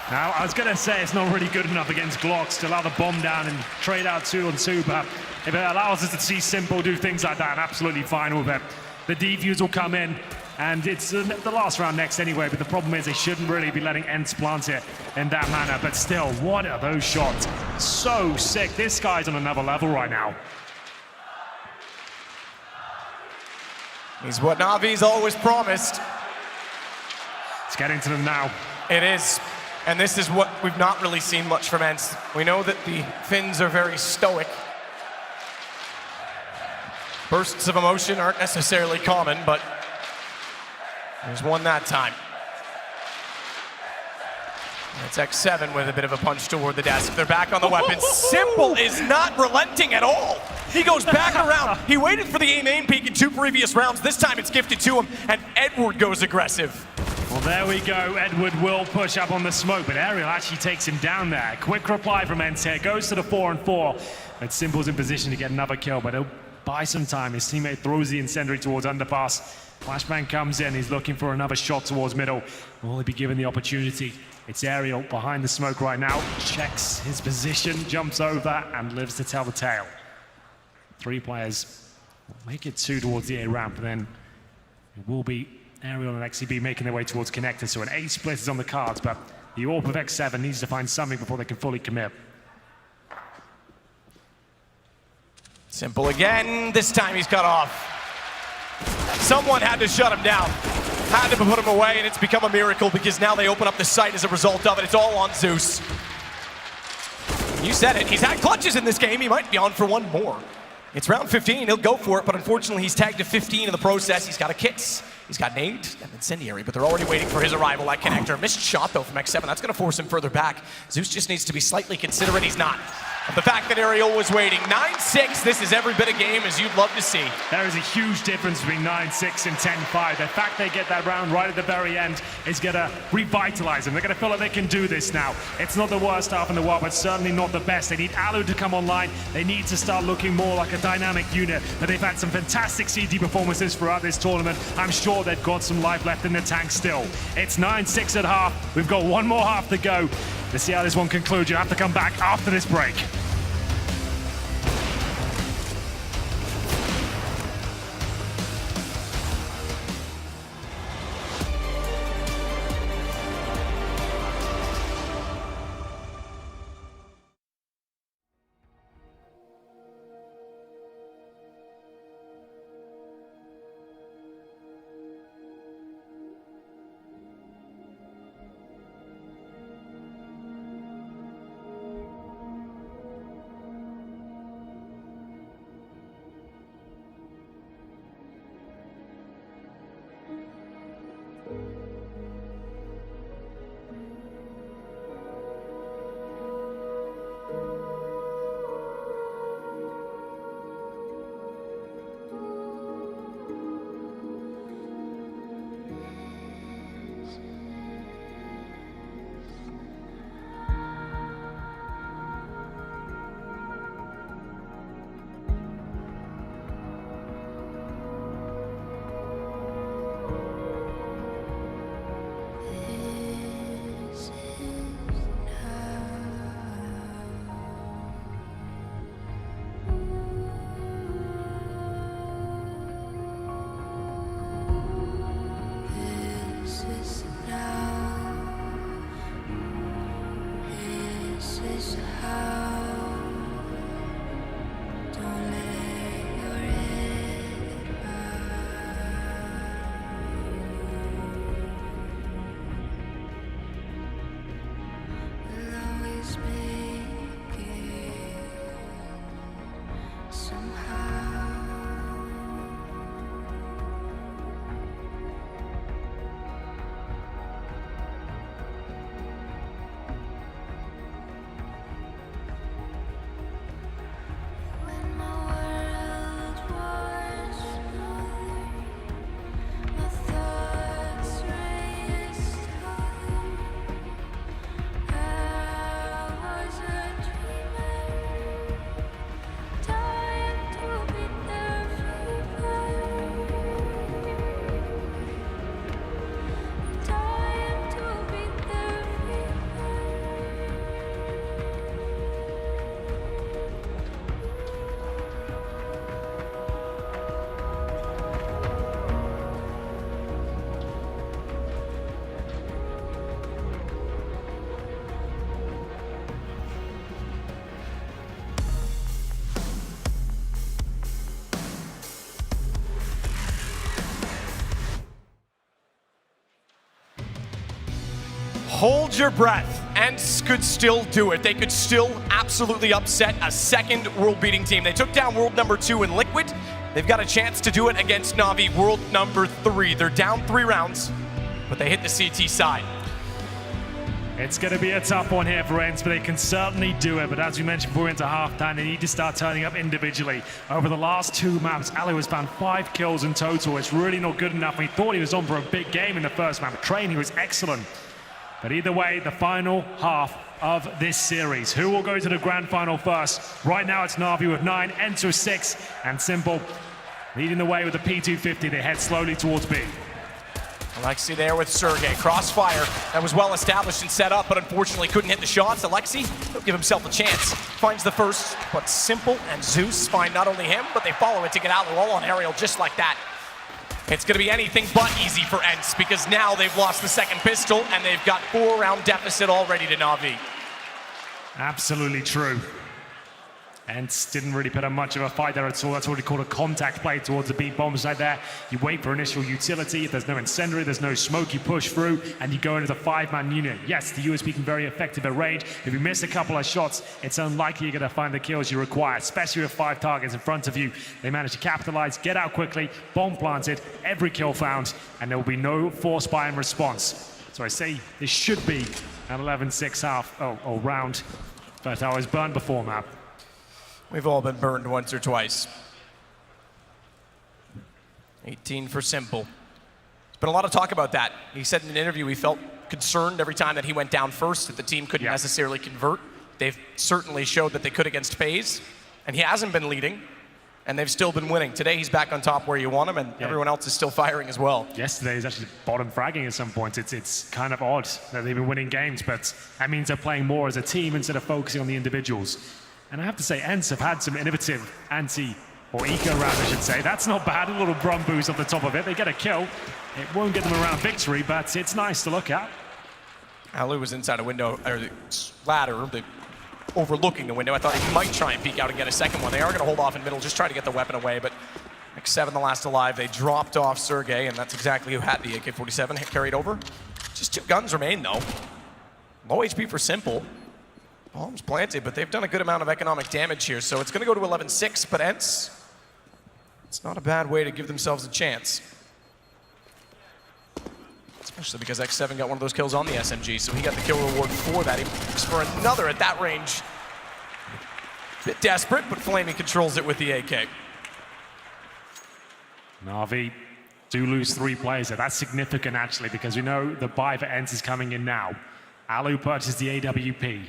Now, I was going to say it's not really good enough against Glocks to allow the bomb down and trade out 2-on-2, but if it allows us to see Simple do things like that, I'm absolutely fine with it. The defuse will come in, and it's the last round next anyway, but the problem is they shouldn't really be letting ENCE plant it in that manner, but still, what are those shots? So sick. This guy's on another level right now. He's what NaVi's always promised. It's getting to them now. It is. And this is what we've not really seen much from ENCE. We know that the Finns are very stoic. Bursts of emotion aren't necessarily common, but there's one that time. It's X7 with a bit of a punch toward the desk. They're back on the weapons. Simple is not relenting at all. He goes back around. He waited for the main peek in 2 previous rounds. This time it's gifted to him, and Edward goes aggressive. Well, there we go. Edward will push up on the smoke, but Ariel actually takes him down there. Quick reply from ENCE here. Goes to the 4-on-4. But Simple's in position to get another kill, but he'll buy some time. His teammate throws the incendiary towards underpass. Flashbang comes in. He's looking for another shot towards middle. Will he be given the opportunity? It's Ariel behind the smoke right now. Checks his position, jumps over, and lives to tell the tale. 3 players will make it 2 towards the A ramp, and then it will be Ariel and XCB making their way towards connector, so an A split is on the cards, but the AWP of X7 needs to find something before they can fully commit. Simple again. This time he's cut off. Someone had to shut him down. Had to put him away, and it's become a miracle because now they open up the site as a result of it. It's all on Zeus. You said it. He's had clutches in this game. He might be on for one more. It's round 15. He'll go for it, but unfortunately he's tagged to 15 in the process. He's got a kit. He's got nade and incendiary, but they're already waiting for his arrival at connector. Missed shot, though, from X7. That's going to force him further back. Zeus just needs to be slightly considerate. He's not. But the fact that Ariel was waiting. 9-6, this is every bit of game as you'd love to see. There is a huge difference between 9-6 and 10-5. The fact they get that round right at the very end is going to revitalize them. They're going to feel like they can do this now. It's not the worst half in the world, but certainly not the best. They need Alu to come online. They need to start looking more like a dynamic unit. But they've had some fantastic CT performances throughout this tournament. I'm sure they've got some life left in the tank still. It's 9-6 at half. We've got one more half to go. To see how this one concludes, you have to come back after this break. hold your breath. ENCE could still do it. They could still absolutely upset a second world-beating team. They took down world number 2 in Liquid. They've got a chance to do it against NaVi, world number 3. They're down 3 rounds, but they hit the CT side. It's going to be a tough one here for ENCE, but they can certainly do it. But as we mentioned before into halftime, they need to start turning up individually. Over the last 2 maps, Alu has found 5 kills in total. It's really not good enough. We thought he was on for a big game in the first map. Train, he was excellent. But either way, the final half of this series. Who will go to the grand final first? Right now it's NaVi with 9, ENCE with 6, and Simple leading the way with the P250. They head slowly towards B. Alexi there with Sergey. Crossfire that was well established and set up, but unfortunately couldn't hit the shots. Alexi, he'll give himself a chance. Finds the first, but Simple and Zeus find not only him, but they follow it to get Alu all on aerial just like that. It's going to be anything but easy for ENCE because now they've lost the second pistol and they've got 4-round deficit already to NaVi. Absolutely true. ENCE didn't really put up much of a fight there at all. That's what we call a contact play towards the B bomb side there. You wait for initial utility. If there's no incendiary, there's no smoke, you push through and you go into the 5-man unit. Yes, the USP can be very effective at range. If you miss a couple of shots, it's unlikely you're going to find the kills you require, especially with 5 targets in front of you. They manage to capitalize, get out quickly, bomb planted, every kill found, and there will be no force buy in response. So I say this should be an 11-6 half round, but I was burned before map. We've all been burned once or twice. 18 for Simple. There's been a lot of talk about that. He said in an interview he felt concerned every time that he went down first that the team couldn't necessarily convert. They've certainly showed that they could against FaZe, and he hasn't been leading, and they've still been winning. Today he's back on top where you want him, and everyone else is still firing as well. Yesterday he's actually bottom fragging at some points. It's kind of odd that they've been winning games, but that means they're playing more as a team instead of focusing on the individuals. And I have to say, ENCE have had some innovative anti, or eco round, I should say. That's not bad, a little Brum boost off the top of it. They get a kill. It won't get them around victory, but it's nice to look at. Alu was inside a window, or the ladder, overlooking the window. I thought he might try and peek out and get a second one. They are going to hold off in middle, just try to get the weapon away, but X7 the last alive. They dropped off Sergey, and that's exactly who had the AK-47 carried over. Just 2 guns remain, though. Low HP for Simple. Bombs planted, but they've done a good amount of economic damage here, so it's going to go to 11-6, but ENCE, it's not a bad way to give themselves a chance. Especially because X7 got one of those kills on the SMG, so he got the kill reward for that. He looks for another at that range. Bit desperate, but Flamey controls it with the AK. NaVi do lose 3 players there. That's significant, actually, because we know the buy for ENCE is coming in now. Alu purchased the AWP.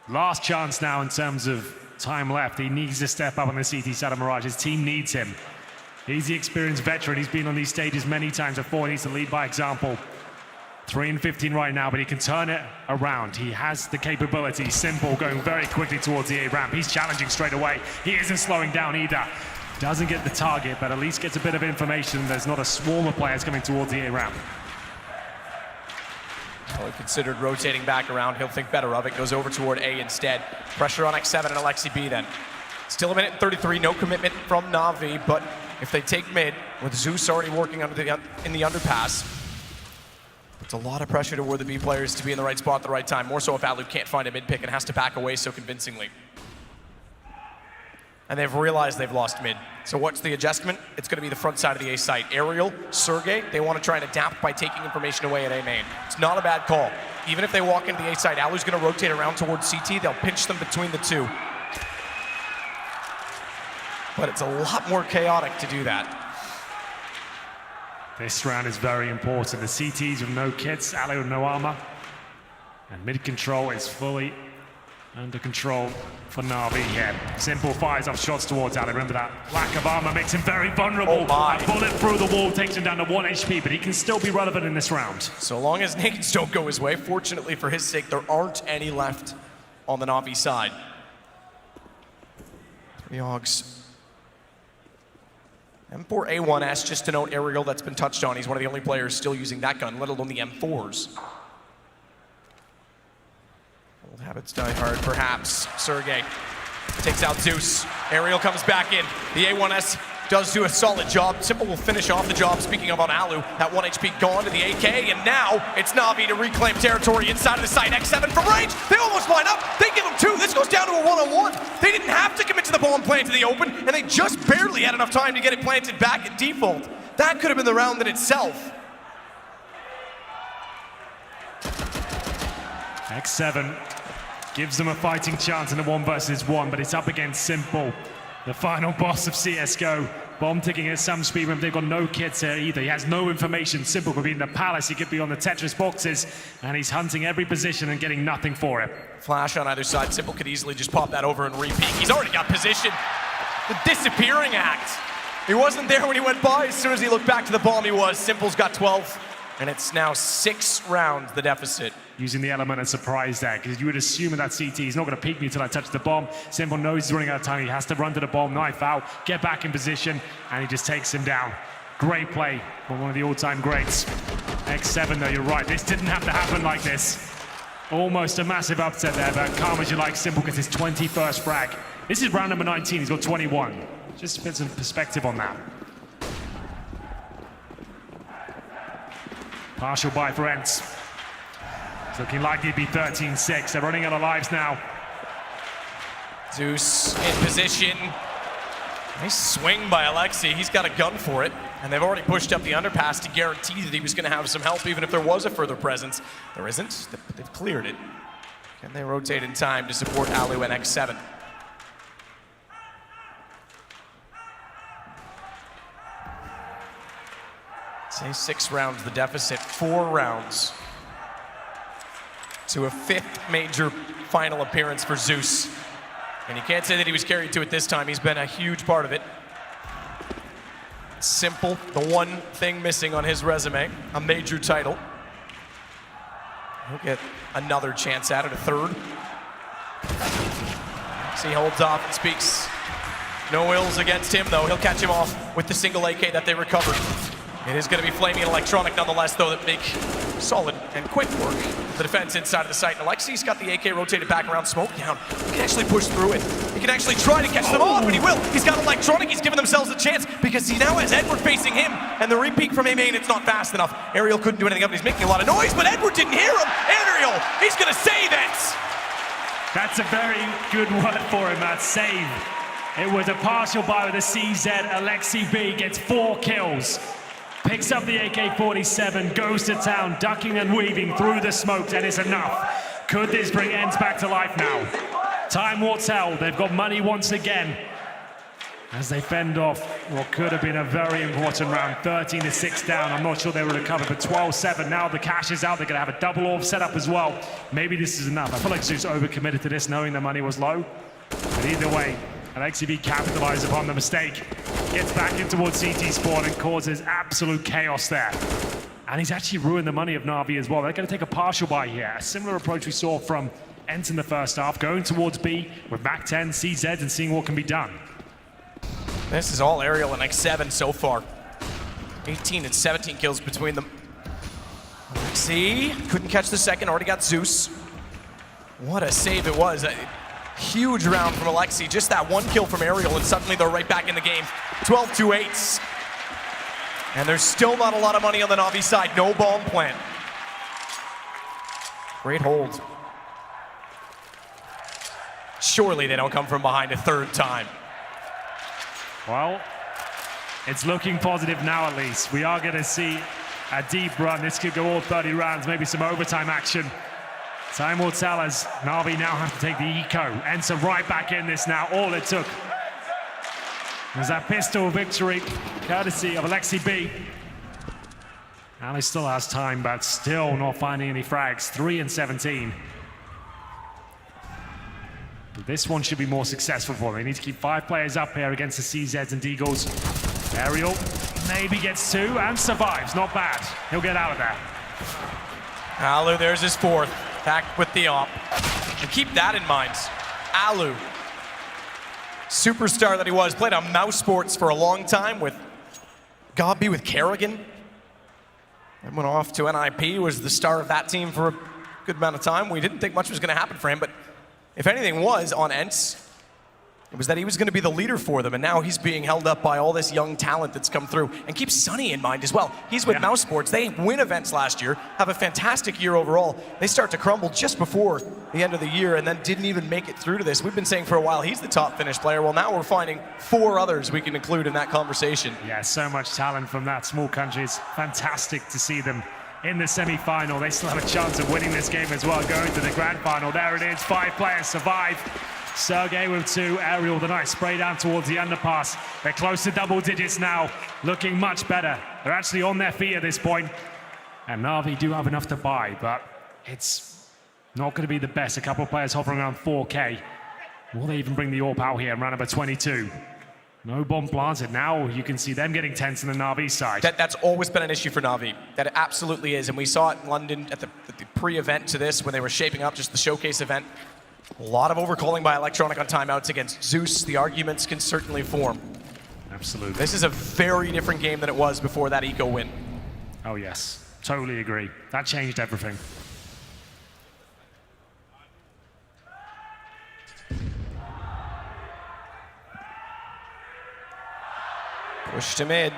Last chance now in terms of time left. He needs to step up on the CT side of Mirage. His team needs him. He's the experienced veteran. He's been on these stages many times before. He needs to lead by example. 3-15 right now, but he can turn it around. He has the capability. Simple going very quickly towards the A ramp. He's challenging straight away. He isn't slowing down either. Doesn't get the target, but at least gets a bit of information. There's not a swarm of players coming towards the A ramp. Well, he considered rotating back around. He'll think better of it. Goes over toward A instead. Pressure on X7 and Alexi B then. Still 1:33, no commitment from NaVi, but if they take mid, with Zeus already working in the underpass, it's a lot of pressure toward the B players to be in the right spot at the right time. More so if Alu can't find a mid pick and has to back away so convincingly. And they've realized they've lost mid. So what's the adjustment? It's going to be the front side of the A site. Aerial, Sergey, they want to try and adapt by taking information away at A main. It's not a bad call. Even if they walk into the A site, Alu's going to rotate around towards CT. They'll pinch them between the 2. But it's a lot more chaotic to do that. This round is very important. The CTs with no kits, Alu with no armor. And mid control is fully under control for NaVi here. Simple fires off shots towards Alu. Remember that lack of armor makes him very vulnerable. A bullet through the wall takes him down to 1 HP, but he can still be relevant in this round. So long as nades don't go his way, fortunately for his sake, there aren't any left on the NaVi side. 3 Augs. M4A1S, just to note, aerial that's been touched on. He's one of the only players still using that gun, let alone the M4s. Old habits die hard, perhaps. Sergey takes out Zeus. Aerial comes back in. The A1S does do a solid job. Simple will finish off the job. Speaking of on Alu, that 1 HP gone to the AK, and now it's NaVi to reclaim territory inside of the site. X7 from range, they almost line up. They give him 2. This goes down to a 1-on-1. They didn't have to commit to the bomb plant to the open, and they just barely had enough time to get it planted back at default. That could have been the round in itself. X7 gives them a fighting chance in the 1 versus 1, but it's up against Simple, the final boss of CSGO. Bomb ticking at some speed when they've got no kits here either. He has no information. Simple could be in the palace, he could be on the Tetris boxes, and he's hunting every position and getting nothing for it. Flash on either side. Simple could easily just pop that over and re-peek. He's already got position. The disappearing act. He wasn't there when he went by. As soon as he looked back to the bomb, he was. Simple's got 12. And it's now 6 rounds, the deficit. Using the element of surprise there, because you would assume in that CT, he's not going to peek me until I touch the bomb. Simple knows he's running out of time. He has to run to the bomb, knife out, get back in position, and he just takes him down. Great play from one of the all-time greats. X7, though, you're right. This didn't have to happen like this. Almost a massive upset there, but calm as you like. Simple gets his 21st frag. This is round number 19. He's got 21. Just to put some perspective on that. Partial buy for ENCE. It's looking like he'd be 13-6. They're running out of lives now. Zeus in position. Nice swing by Alexi. He's got a gun for it. And they've already pushed up the underpass to guarantee that he was going to have some help, even if there was a further presence. There isn't. They've cleared it. Can they rotate in time to support Alu and X7? Say 6 rounds the deficit, 4 rounds to a 5th major final appearance for Zeus. And you can't say that he was carried to it this time. He's been a huge part of it. Simple, the one thing missing on his resume, a major title. He'll get another chance at it, a 3rd. So he holds off and speaks. No ills against him, though. He'll catch him off with the single AK that they recovered. It is going to be flaming and electronic nonetheless, though, that make solid and quick work. The defense inside of the site. And Alexi's got the AK rotated back around, smoke down. He can actually push through it. He can actually try to catch them off, and he will. He's got electronic. He's given themselves a chance because he now has Edward facing him. And the repeat from A-Main, it's not fast enough. Aerial couldn't do anything up. He's making a lot of noise, but Edward didn't hear him. Aerial, he's going to save ENCE. That's a very good word for him, that save. It was a partial buy with a CZ. Alexi B gets 4 kills. Picks up the AK-47, goes to town, ducking and weaving through the smokes, and it's enough. Could this bring ENCE back to life now? Time will tell. They've got money once again as they fend off what could have been a very important round. 13-6 down. I'm not sure they would have covered, but 12-7. Now the cash is out. They're going to have a double orb set up as well. Maybe this is enough. I feel like Zeus overcommitted to this, knowing the money was low. But either way, Alexi B capitalized upon the mistake. Gets back in towards CT spawn and causes absolute chaos there. And he's actually ruined the money of NaVi as well. They're going to take a partial buy here. A similar approach we saw from ENCE in the first half, going towards B with Mac 10, CZ, and seeing what can be done. This is all Aerial and X7 so far. 18 and 17 kills between them. Alexi couldn't catch the second, already got Zeus. What a save it was. Huge round from Alexi, just that 1 kill from Aerial, and suddenly they're right back in the game. 12-8. And there's still not a lot of money on the NaVi side. No bomb plant. Great hold. Surely they don't come from behind a 3rd time. Well, it's looking positive now at least. We are going to see a deep run. This could go all 30 rounds, maybe some overtime action. Time will tell as NaVi now have to take the eco. ENCE right back in this now. All it took was that pistol victory, courtesy of Alexi B. Ali still has time, but still not finding any frags. 3-17. But this one should be more successful for them. They need to keep 5 players up here against the CZs and Deagles. Aerial maybe gets 2 and survives. Not bad. He'll get out of there. Alu, there's his 4th. Back with the op. And keep that in mind. Alu, superstar that he was, played on Mouse Sports for a long time with Gobby, with Kerrigan. And went off to NIP, was the star of that team for a good amount of time. We didn't think much was going to happen for him, but if anything was on ENCE, It was that he was going to be the leader for them, and now he's being held up by all this young talent that's come through. And keep Sunny in mind as well. He's with Mouse Sports. They win events last year, have a fantastic year overall. They start to crumble just before the end of the year and then didn't even make it through to this. We've been saying for a while he's the top Finnish player. Well, now we're finding 4 others we can include in that conversation. Yeah, so much talent from that small country. It's fantastic to see them in the semi-final. They still have a chance of winning this game as well, going to the grand final. There it is, 5 players survive. Sergey with 2, Ariel with a nice spray down towards the underpass. They're close to double digits now, looking much better. They're actually on their feet at this point. And NaVi do have enough to buy, but it's not going to be the best. A couple of players hovering around 4K. Will they even bring the AWP out here in round number 22? No bomb planted. Now you can see them getting tense on the NaVi side. That's always been an issue for NaVi. That it absolutely is. And we saw it in London at the pre-event to this when they were shaping up just the showcase event. A lot of overcalling by Electronic on timeouts against Zeus. The arguments can certainly form. Absolutely. This is a very different game than it was before that eco win. Oh yes, totally agree. That changed everything. Push to mid.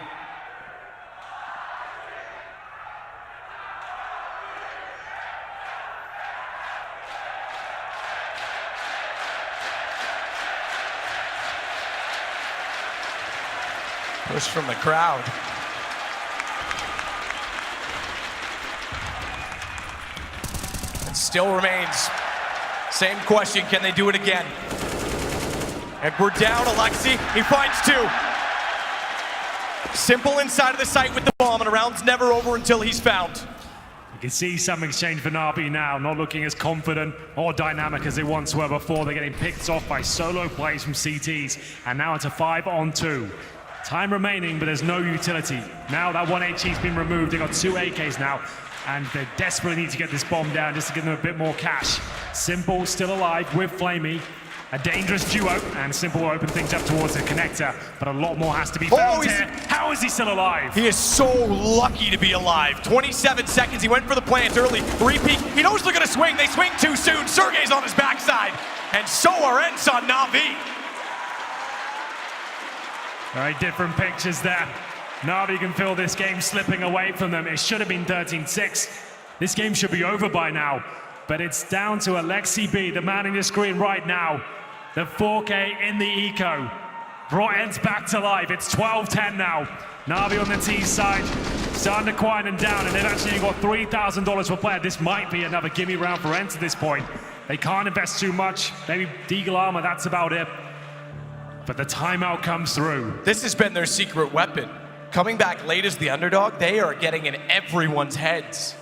Push from the crowd. It still remains. Same question, can they do it again? And we're down, Alexi, he finds 2. Simple inside of the site with the bomb, and a round's never over until he's found. You can see some exchange for NaVi now, not looking as confident or dynamic as they once were before. They're getting picked off by solo plays from CTs, and now it's a 5-on-2. Time remaining, but there's no utility. Now that 1 HE's been removed, they've got 2 AKs now, and they desperately need to get this bomb down just to give them a bit more cash. Simple still alive with Flamey. A dangerous duo, and Simple will open things up towards the connector, but a lot more has to be found here. How is he still alive? He is so lucky to be alive. 27 seconds, he went for the plant early. Repeat, he knows they're gonna swing. They swing too soon. Sergey's on his backside, and so are ENCE on NaVi. Very different pictures there. NaVi can feel this game slipping away from them. It should have been 13-6. This game should be over by now, but it's down to Alexi B, the man in the screen right now. The 4K in the eco. Brought ENCE back to life. It's 12-10 now. NaVi on the T side, starting to quiet them down, and they've actually got $3,000 per player. This might be another gimme round for ENCE at this point. They can't invest too much. Maybe Deagle Armor, that's about it. But the timeout comes through. This has been their secret weapon. Coming back late as the underdog, they are getting in everyone's heads.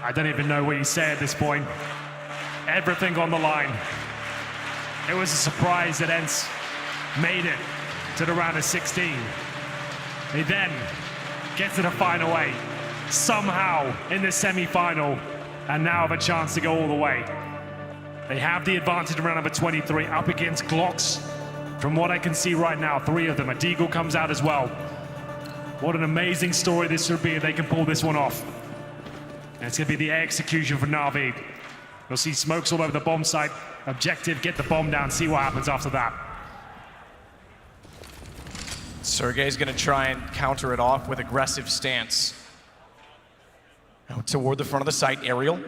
I don't even know what you say at this point. Everything on the line. It was a surprise that ENCE made it to the round of 16. They then get to the final 8, somehow in the semi-final, and now have a chance to go all the way. They have the advantage in round number 23 up against Glocks. From what I can see right now, 3 of them. A Deagle comes out as well. What an amazing story this should be if they can pull this one off. And it's going to be the execution for NaVi. You'll see smokes all over the bomb site. Objective, get the bomb down, see what happens after that. Sergey's going to try and counter it off with aggressive stance. Out toward the front of the site, Ariel.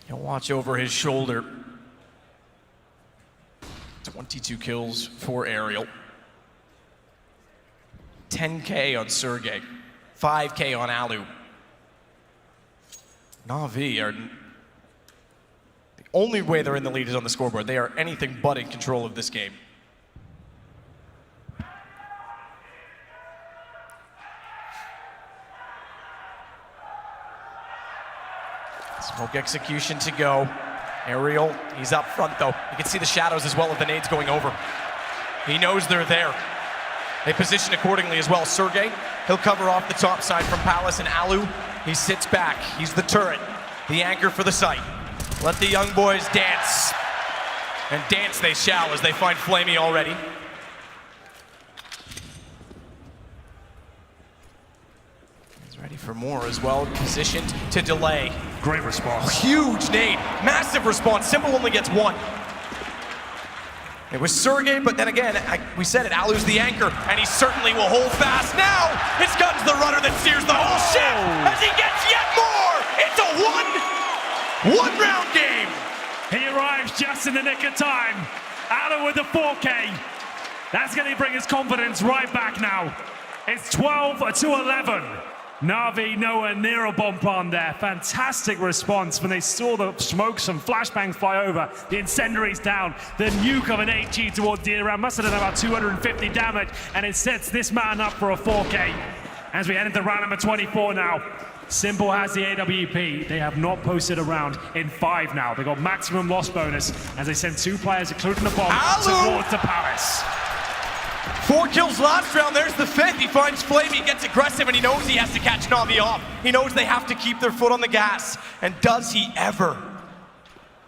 He'll watch over his shoulder. 22 kills for Ariel. 10K on Sergey. 5K on Alu. NaVi are... The only way they're in the lead is on the scoreboard. They are anything but in control of this game. Smoke execution to go. Ariel, he's up front though. You can see the shadows as well of the nades going over. He knows they're there. They position accordingly as well. Sergey, he'll cover off the top side from Palace, and Alu, he sits back. He's the turret, the anchor for the site. Let the young boys dance. And dance they shall as they find Flamey already. He's ready for for more as well, positioned to delay. Great response. Huge nade, massive response. Simple only gets one. It was Sergey, but then again, we said it, Alu's the anchor, and he certainly will hold fast. Now, it's Gun's the runner that steers the whole ship as he gets yet more. It's a one-round game. He arrives just in the nick of time. Alu with the 4K. That's going to bring his confidence right back now. It's 12-11. NaVi nowhere near a bomb plant there. Fantastic response when they saw the smokes and flashbangs fly over. The incendiaries down. The nuke of an HE towards the round must have done about 250 damage, and it sets this man up for a 4K. As we head into round number 24 now. Simple has the AWP. They have not posted a round in 5 now. They got maximum loss bonus as they send 2 players, including the bomb, towards the Palace. 4 kills last round, there's the 5th. He finds Flame, he gets aggressive, and he knows he has to catch NaVi off. He knows they have to keep their foot on the gas. And does he ever?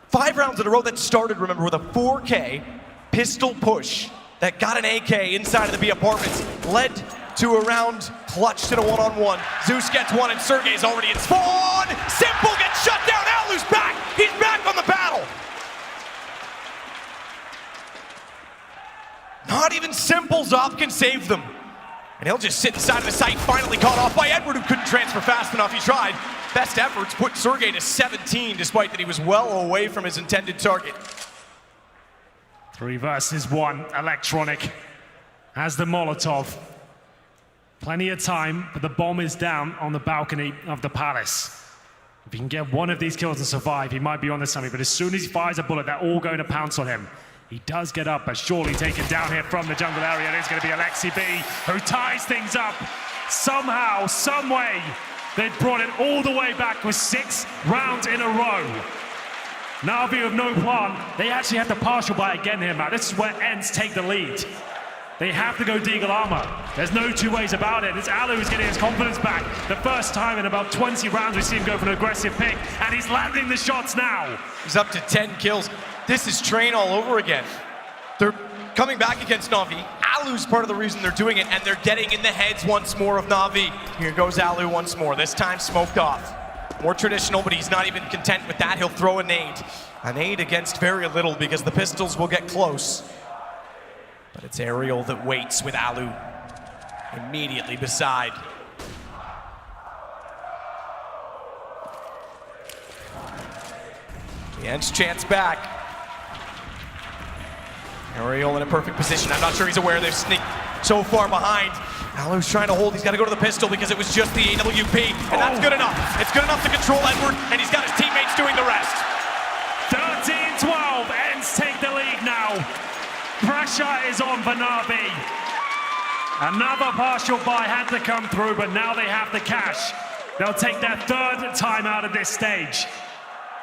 5 rounds in a row that started, remember, with a 4K pistol push that got an AK inside of the B apartments, led to a round clutched in a one-on-one. Zeus gets one, and Sergey's already in spawn. Simple gets shut down. Alu's back. He's back on the battle. Not even Simple's op can save them. And he'll just sit inside of the site, finally caught off by Edward, who couldn't transfer fast enough. He tried. Best efforts put Sergey to 17, despite that he was well away from his intended target. 3 versus 1. Electronic has the Molotov. Plenty of time, but the bomb is down on the balcony of the Palace. If he can get one of these kills and survive, he might be on the summit, but as soon as he fires a bullet, they're all going to pounce on him. He does get up, but surely taken down here from the jungle area. It's going to be Alexi B, who ties things up. Somehow, some way, they've brought it all the way back with 6 rounds in a row. NaVi with no plan. They actually have the partial buy again here, Matt. This is where ENCE take the lead. They have to go Deagle armor. There's no 2 ways about it. It's Alu who's getting his confidence back. The first time in about 20 rounds we see him go for an aggressive pick, and he's landing the shots now. He's up to 10 kills. This is Train all over again. They're coming back against NaVi. Alu's part of the reason they're doing it, and they're getting in the heads once more of NaVi. Here goes Alu once more, this time smoked off. More traditional, but he's not even content with that. He'll throw a nade. A nade against very little because the pistols will get close. But it's Aerial that waits with Alu immediately beside. The ENCE chance back. Aerial in a perfect position. I'm not sure he's aware they've sneaked so far behind. Alu's trying to hold. He's got to go to the pistol because it was just the AWP, and that's good enough. It's good enough to control Edward, and he's got his teammates doing the rest. 13-12, ENCE take the lead now. Pressure is on for NaVi. Another partial buy had to come through, but now they have the cash. They'll take their 3rd time out of this stage.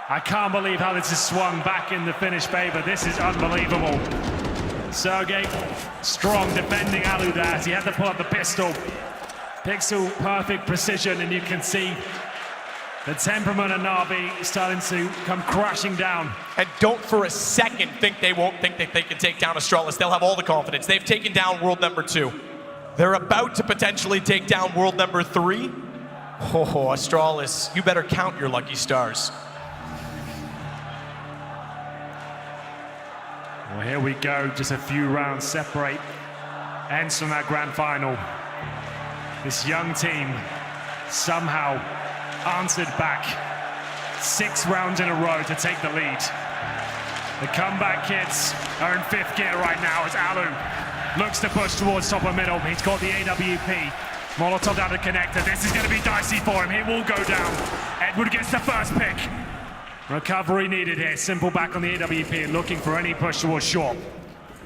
I can't believe how this has swung back in the Finnish favor. This is unbelievable. Sergey, strong defending Alu there as he had to pull up the pistol. Pixel, perfect precision, and you can see the temperament of NaVi starting to come crashing down. And don't for a second think they won't think that they can take down Astralis. They'll have all the confidence. They've taken down world number 2. They're about to potentially take down world number 3. Oh, Astralis, you better count your lucky stars. Well, here we go. Just a few rounds separate ENCE from that grand final. This young team somehow answered back 6 rounds in a row to take the lead. The comeback kids are in 5th gear right now as Alu looks to push towards top of middle. He's got the AWP. Molotov down the connector. This is going to be dicey for him. He will go down. Edward gets the first pick. Recovery needed here. Simple back on the AWP, looking for any push towards short.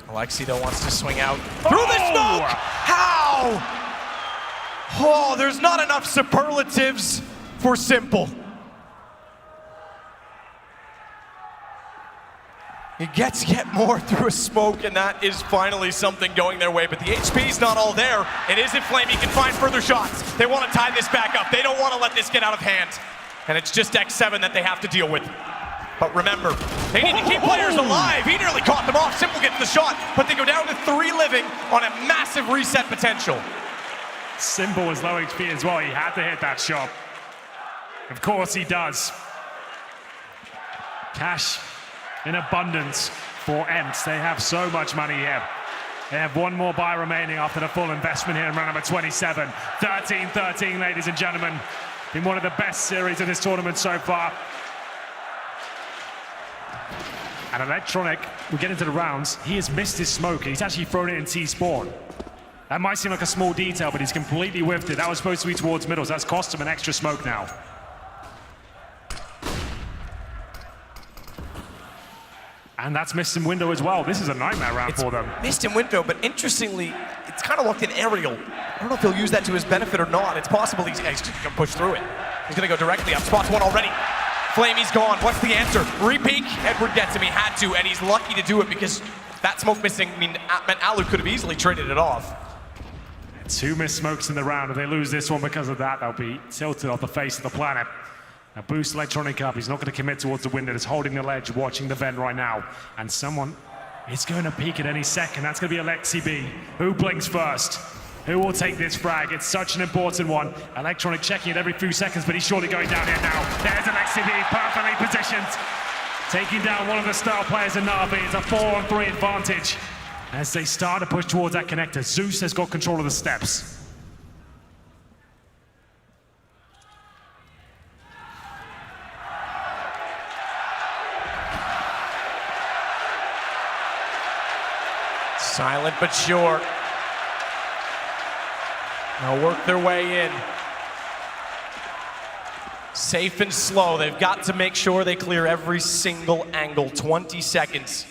Alexi though wants to swing out through the smoke. How? Oh, there's not enough superlatives for Simple. He gets yet more through a smoke, and that is finally something going their way. But the HP's not all there. It isn't Flame. He can find further shots. They want to tie this back up. They don't want to let this get out of hand. And it's just X7 that they have to deal with. But remember, they need to keep players alive. He nearly caught them off. Simple gets the shot, but they go down to 3 living on a massive reset potential. Simple was low HP as well. He had to hit that shot. Of course he does. Cash in abundance for ENCE. They have so much money here. They have one more buy remaining after the full investment here in round number 27. 13-13, ladies and gentlemen. Been one of the best series of this tournament so far. And Electronic, we get into the rounds, he has missed his smoke. He's actually thrown it in T-spawn. That might seem like a small detail, but he's completely whiffed it. That was supposed to be towards middle, so that's cost him an extra smoke now. And that's missed in window as well. This is a nightmare round for them. Missed in window, but interestingly, it's kind of locked in aerial. I don't know if he'll use that to his benefit or not. It's possible he's going to push through it. He's going to go directly up. Spots one already. Flamey's gone. What's the answer? Repeat. Edward gets him. He had to, and he's lucky to do it because that smoke missing meant Alu could have easily traded it off. Two missed smokes in the round. If they lose this one because of that, they'll be tilted off the face of the planet. Now boost Electronic up. He's not going to commit towards the window. He's holding the ledge, watching the vent right now. And someone is going to peek at any second. That's going to be Alexi B. Who blinks first? Who will take this frag? It's such an important one. Electronic checking it every few seconds, but he's surely going down here now. There's Alexi B, perfectly positioned. Taking down one of the star players in NaVi. It's a 4-on-3 advantage. As they start to push towards that connector, Zeus has got control of the steps. Silent but sure. They'll work their way in. Safe and slow. They've got to make sure they clear every single angle. 20 seconds.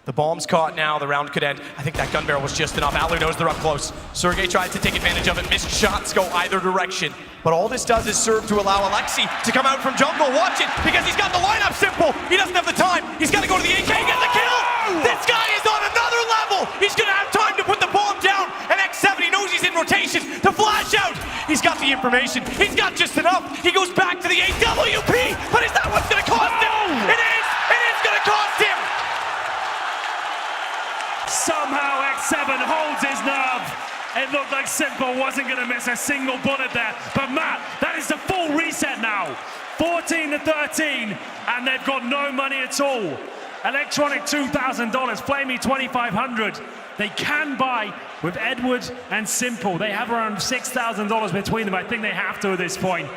The bomb's caught now. The round could end. I think that gun barrel was just enough. Alu knows they're up close. Sergey tries to take advantage of it. Missed shots go either direction. But all this does is serve to allow Alexi to come out from jungle. Watch it, because he's got the lineup simple. He doesn't have the time. He's got to go to the AK and get the kill. This guy is on another level. He's going to have time to put the bomb down. And X7, he knows he's in rotation to flash out. He's got the information. He's got just enough. He goes back to the AWP. But is that what's going to cost him? It is. It is going to cost him. Somehow X7 holds his nerve. It looked like Simple wasn't going to miss a single bullet there. But Matt, that is the full reset now. 14-13, and they've got no money at all. Electronic $2,000, Flamey $2,500. They can buy with Edward and Simple. They have around $6,000 between them. I think they have to at this point.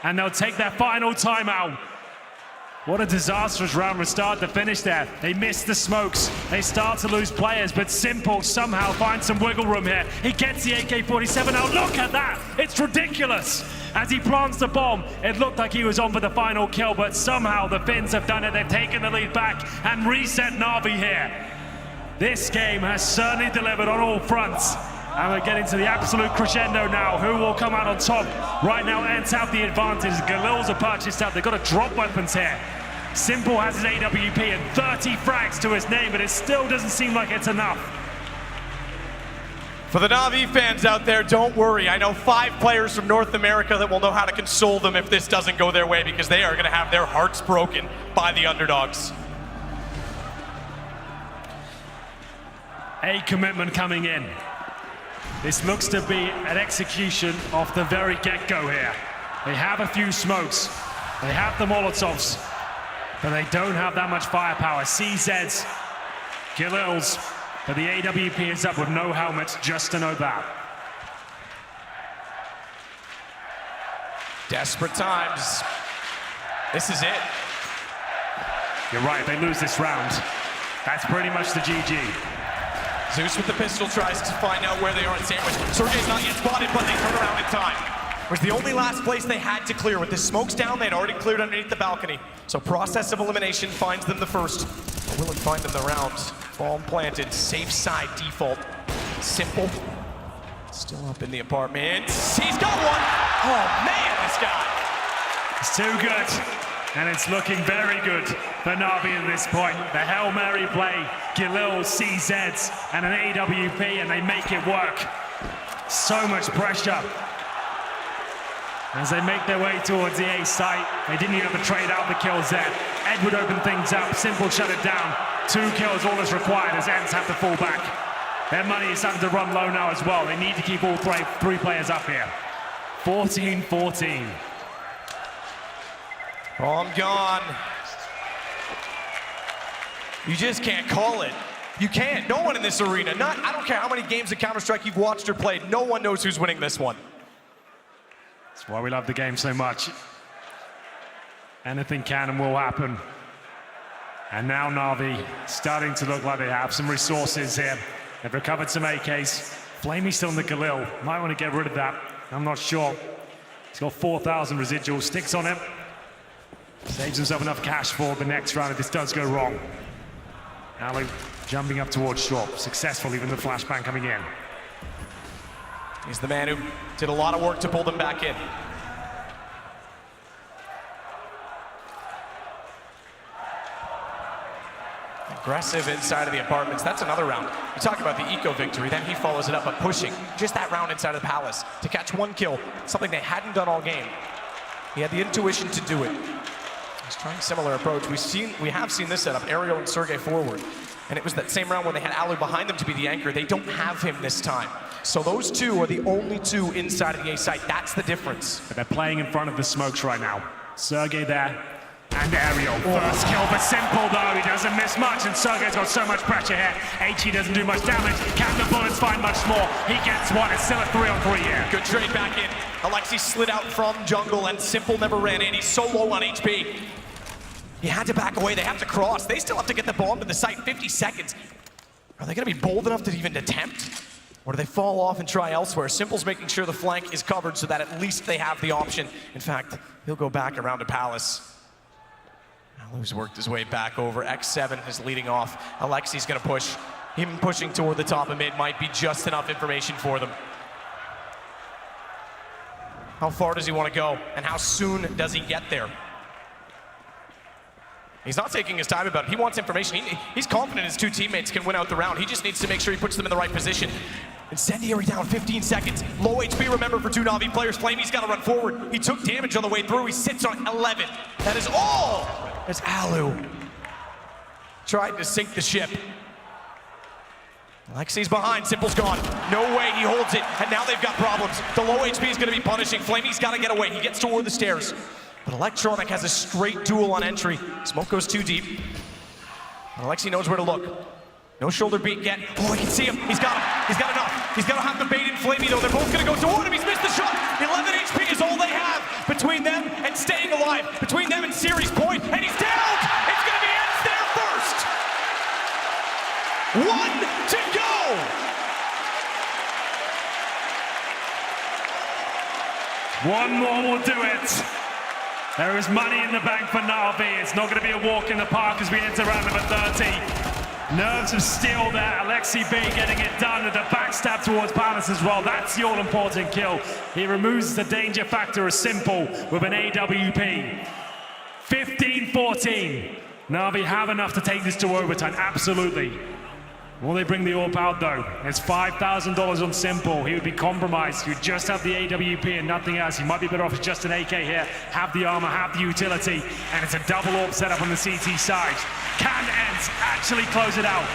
And they'll take their final timeout. What a disastrous round from start to finish there. They miss the smokes. They start to lose players, but Simple somehow finds some wiggle room here. He gets the AK-47 out. Look at that. It's ridiculous. As he plants the bomb, it looked like he was on for the final kill, but somehow the Finns have done it. They've taken the lead back and reset NaVi here. This game has certainly delivered on all fronts. And we're getting to the absolute crescendo now. Who will come out on top? Right now, ENCE have the advantage. Galil's are purchased out. They've got to drop weapons here. Simple has his AWP and 30 frags to his name, but it still doesn't seem like it's enough. For the NaVi fans out there, don't worry. I know 5 players from North America that will know how to console them if this doesn't go their way, because they are going to have their hearts broken by the underdogs. A commitment coming in. This looks to be an execution off the very get-go here. They have a few smokes. They have the Molotovs, but they don't have that much firepower. CZs, Galil's, but the AWP is up with no helmet, just to know that. Desperate times. This is it. You're right, they lose this round. That's pretty much the GG. Zeus with the pistol tries to find out where they are in sandwich. Sergey's not yet spotted, but they turn around in time. It was the only last place they had to clear. With the smokes down, they had already cleared underneath the balcony. So process of elimination finds them the first. Will it find them the round? Bomb planted, safe side default. Simple. Still up in the apartment. He's got one. Oh man, this guy. It's too good. And it's looking very good for NaVi at this point. The Hail Mary play, Galil, CZs, and an AWP, and they make it work. So much pressure. As they make their way towards the A site, they didn't even have to trade out the kills there. Edward opened things up, Simple shut it down. 2 kills, all that's required as ENCE have to fall back. Their money is starting to run low now as well. They need to keep all three players up here. 14-14. Oh, I'm gone. You just can't call it. You can't. No one in this arena. I don't care how many games of Counter-Strike you've watched or played. No one knows who's winning this one. That's why we love the game so much. Anything can and will happen. And now NaVi starting to look like they have some resources here. They've recovered some AKs. Flamey's still in the Galil. Might want to get rid of that. I'm not sure. He's got 4,000 residual sticks on him. Saves himself enough cash for the next round if this does go wrong. Alu jumping up towards short. Successful, even the flashbang coming in. He's the man who did a lot of work to pull them back in. Aggressive inside of the apartments. That's another round. You talk about the eco victory, then he follows it up by pushing just that round inside of the palace to catch one kill, something they hadn't done all game. He had the intuition to do it. He's trying a similar approach. We have seen this setup, Ariel and Sergey forward. And it was that same round when they had Alu behind them to be the anchor. They don't have him this time. So those two are the only two inside of the A site. That's the difference. But they're playing in front of the smokes right now. Sergey there. And Ariel, first kill for Simple though, he doesn't miss much, and Sergey's got so much pressure here. HE doesn't do much damage, can the bullets find much more? He gets one, it's still a 3-on-3 here. Good trade back in. Alexi slid out from jungle, and Simple never ran in. He's so low on HP. He had to back away, they have to cross. They still have to get the bomb to the site, 50 seconds. Are they gonna be bold enough to even attempt? Or do they fall off and try elsewhere? Simple's making sure the flank is covered so that at least they have the option. In fact, he'll go back around to Palace. Alu's worked his way back over. X7 is leading off. Alexi's gonna push. Him pushing toward the top of mid might be just enough information for them. How far does he want to go? And how soon does he get there? He's not taking his time about it. He wants information. He's confident his two teammates can win out the round. He just needs to make sure he puts them in the right position. Incendiary down 15 seconds. Low HP, remember, for two NaVi players. Flamey's got to run forward. He took damage on the way through. He sits on 11. That is all. As Alu tried to sink the ship. Alexi's behind. Simple's gone. No way he holds it. And now they've got problems. The low HP is going to be punishing. Flamey's got to get away. He gets toward the stairs. But Electronic has a straight duel on entry. Smoke goes too deep. And Alexi knows where to look. No shoulder beat yet. Oh, he can see him. He's got him. He's got enough. He's got to have the bait in Flamey, though. They're both going to go toward him. He's missed the shot. 11 HP is all they have between them and staying alive. Between them and series point. And he's down. It's going to be ENCE there first. 1 to go. One more will do it. There is money in the bank for NaVi. It's not going to be a walk in the park as we enter round number 30. Nerves of steel there. Alexi B getting it done with a backstab towards Palace as well. That's the all-important kill. He removes the danger factor as Simple with an AWP. 15-14. NaVi have enough to take this to overtime. Absolutely. Will they bring the AWP out though? It's $5,000 on Simple. He would be compromised. You just have the AWP and nothing else. He might be better off with just an AK here. Have the armor, have the utility, and it's a double AWP setup on the CT side. Can ENCE actually close it out?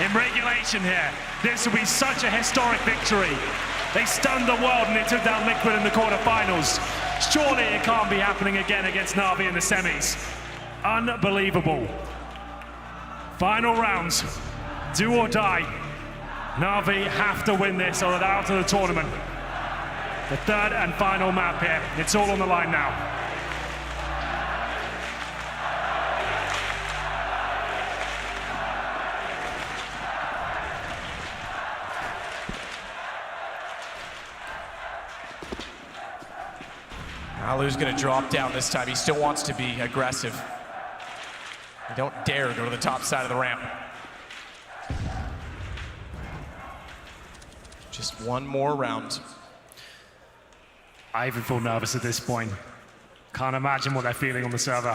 In regulation here, this will be such a historic victory. They stunned the world and they took down Liquid in the quarterfinals. Surely it can't be happening again against NaVi in the semis. Unbelievable. Final rounds. Do or die. NaVi have to win this or they're out of the tournament. The third and final map here. It's all on the line now. Alu's going to drop down this time. He still wants to be aggressive. They don't dare go to the top side of the ramp. Just one more round. I even feel nervous at this point. Can't imagine what they're feeling on the server.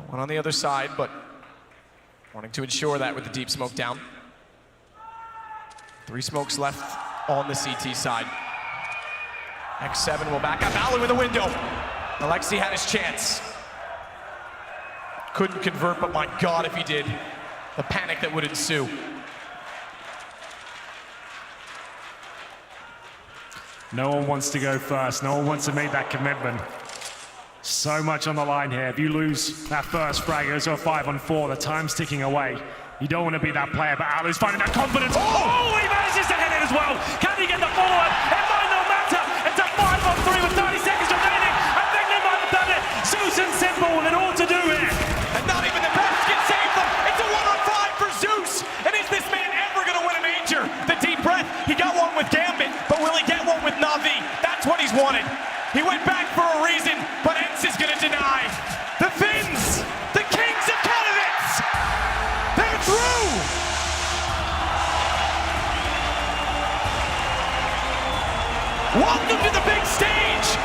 One on the other side, but wanting to ensure that with the deep smoke down. 3 smokes left on the CT side. X7 will back up. Allu with a window. Alexi had his chance. Couldn't convert, but my God, if he did, the panic that would ensue. No one wants to go first. No one wants to make that commitment. So much on the line here. If you lose that first frag, it goes to a 5-on-4. The time's ticking away. You don't want to be that player, but Allu's finding that confidence. Oh, he manages to hit it as well. Can he get the follow-up? It might not matter. It's a 5-on-3 with 30 seconds remaining. I think they might have done it. Zeus and Simple with it all to do here. And not even the best can save them. It's a 1-on-5 for Zeus. And is this man ever going to win a major? The deep breath. He got one with Gambit, but will he get one with NaVi? That's what he's wanted. He went back for a reason, but ENCE is going to deny. The Finns, the kings of Katowice, they're through. Welcome to the big stage.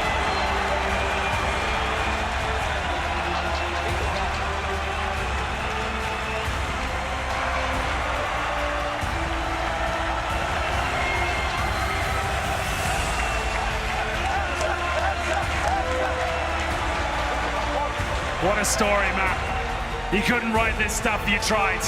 What a story, Matt. You couldn't write this stuff if you tried.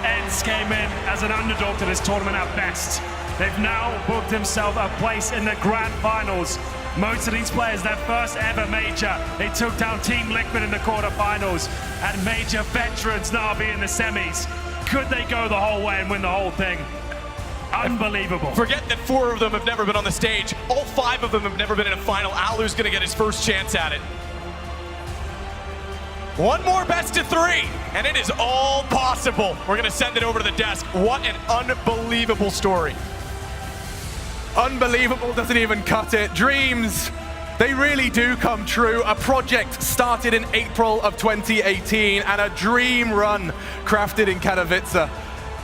ENCE came in as an underdog to this tournament at best. They've now booked themselves a place in the grand finals. Most of these players, their first ever major. They took down Team Liquid in the quarterfinals and major veterans NaVi in the semis. Could they go the whole way and win the whole thing? Unbelievable. Forget that 4 of them have never been on the stage. All 5 of them have never been in a final. Allu's going to get his first chance at it. One more best of 3, and it is all possible. We're going to send it over to the desk. What an unbelievable story. Unbelievable doesn't even cut it. Dreams, they really do come true. A project started in April of 2018 and a dream run crafted in Katowice.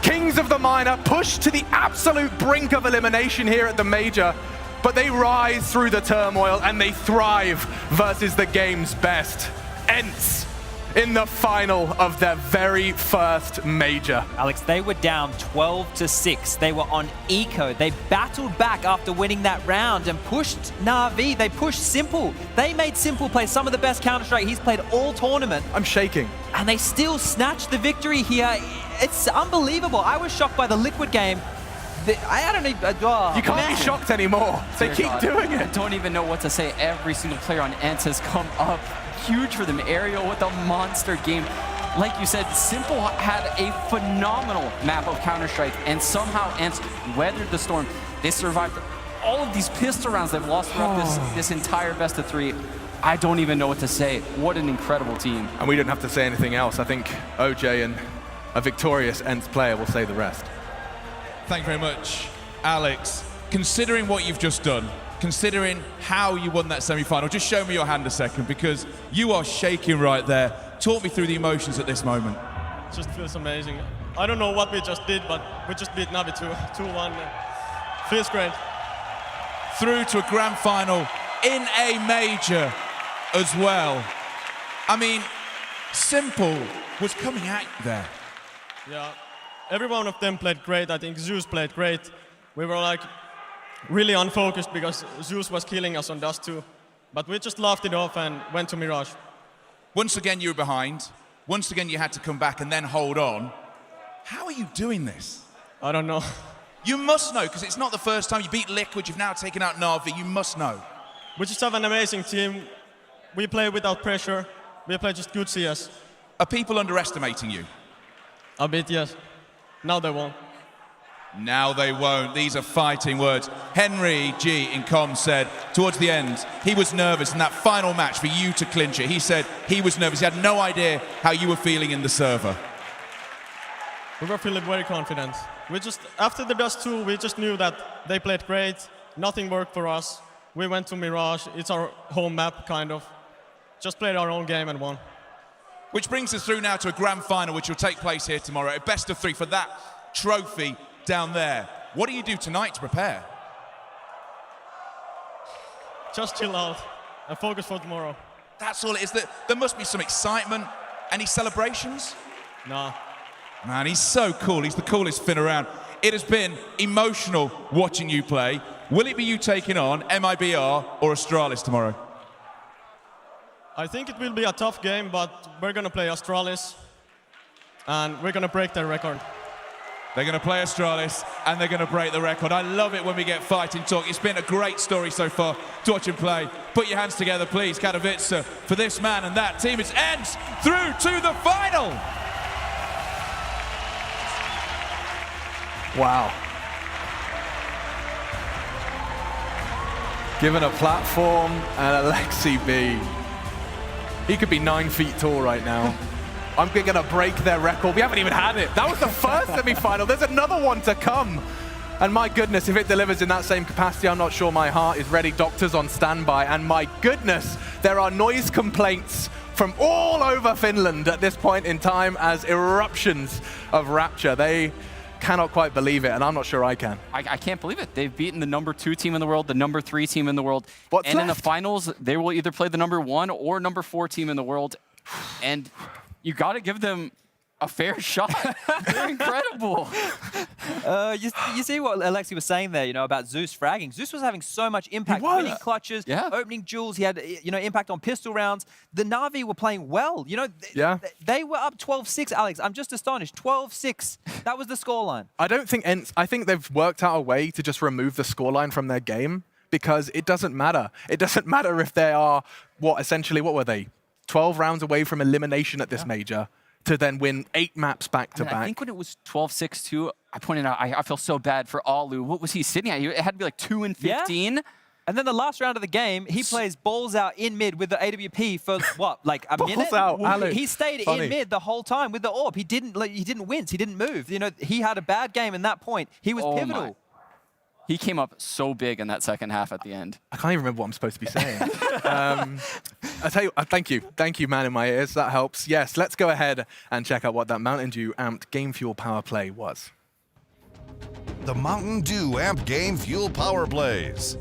Kings of the Minor pushed to the absolute brink of elimination here at the major, but they rise through the turmoil and they thrive versus the game's best. ENCE in the final of their very first major. Alex, they were down 12-6. They were on eco. They battled back after winning that round and pushed NaVi. They pushed Simple. They made Simple play some of the best Counter-Strike he's played all tournament. I'm shaking. And they still snatched the victory here. It's unbelievable. I was shocked by the Liquid game. I don't know. You can't be shocked anymore. They keep doing it. I don't even know what to say. Every single player on ENCE has come up huge for them. Ariel with a monster game. Like you said, Simple had a phenomenal map of Counter-Strike, and somehow ENCE weathered the storm. They survived all of these pistol rounds they've lost throughout this entire best of 3. I don't even know what to say. What an incredible team. And we don't have to say anything else. I think OJ and a victorious ENCE player will say the rest. Thank you very much, Alex. Considering what you've just done, considering how you won that semi-final, just show me your hand a second, because you are shaking right there. Talk me through the emotions at this moment. It just feels amazing. I don't know what we just did, but we just beat NaVi 2-1. Feels great. Through to a grand final in a major as well. I mean, Simple was coming at you there. Yeah, every one of them played great. I think Zeus played great. We were like really unfocused because Zeus was killing us on Dust 2. But we just laughed it off and went to Mirage. Once again, you were behind. Once again, you had to come back and then hold on. How are you doing this? I don't know. You must know, because it's not the first time you beat Liquid. You've now taken out NaVi. You must know. We just have an amazing team. We play without pressure. We play just good CS. Are people underestimating you? A bit, yes. Now they won't. Now they won't. These are fighting words. Henry G in comms said towards the end he was nervous in that final match for you to clinch it. He said he was nervous. He had no idea how you were feeling in the server. We were feeling very confident. We just, after the Dust 2, we just knew that they played great. Nothing worked for us. We went to Mirage. It's our home map, kind of. Just played our own game and won. Which brings us through now to a grand final, which will take place here tomorrow. A best of 3 for that trophy down there. What do you do tonight to prepare? Just chill out and focus for tomorrow. That's all it is. There must be some excitement. Any celebrations? Nah. Man, he's so cool. He's the coolest Finn around. It has been emotional watching you play. Will it be you taking on MIBR or Astralis tomorrow? I think it will be a tough game, but we're going to play Astralis, and we're going to break their record. They're going to play Astralis, and they're going to break the record. I love it when we get fighting talk. It's been a great story so far to watch him play. Put your hands together, please, Katowice, for this man and that team. It's ENCE through to the final. Wow. Given a platform and Alexi B. He could be 9 feet tall right now. I'm going to break their record. We haven't even had it. That was the first semi-final. There's another one to come. And my goodness, if it delivers in that same capacity, I'm not sure my heart is ready. Doctors on standby. And my goodness, there are noise complaints from all over Finland at this point in time as eruptions of rapture. They cannot quite believe it, and I'm not sure I can. I can't believe it. They've beaten the #2 team in the world, the #3 team in the world. What's and left? In the finals, they will either play the #1 or #4 team in the world. And you got to give them a fair shot. They're incredible. You see what Alexi was saying there, about Zeus fragging. Zeus was having so much impact, winning clutches, opening duels. He had, impact on pistol rounds. The NaVi were playing well. They were up 12-6, Alex. I'm just astonished. 12-6. That was the scoreline. I don't think ENCE, I think they've worked out a way to just remove the scoreline from their game because it doesn't matter. It doesn't matter if they are, what were they? 12 rounds away from elimination at this major to then win 8 maps back-to-back. I think when it was 12-6 too, I pointed out, I feel so bad for Alu. What was he sitting at? It had to be like 2-15. And then the last round of the game, he plays balls out in mid with the AWP for what, like a minute? Balls out, Alex. He stayed in mid the whole time with the AWP. He didn't wince. He didn't move. He had a bad game in that point. He was pivotal. He came up so big in that second half at the end. I can't even remember what I'm supposed to be saying. I tell you, thank you, man in my ears. That helps. Yes, let's go ahead and check out what that Mountain Dew amped Game Fuel power play was. The Mountain Dew amped Game Fuel power plays.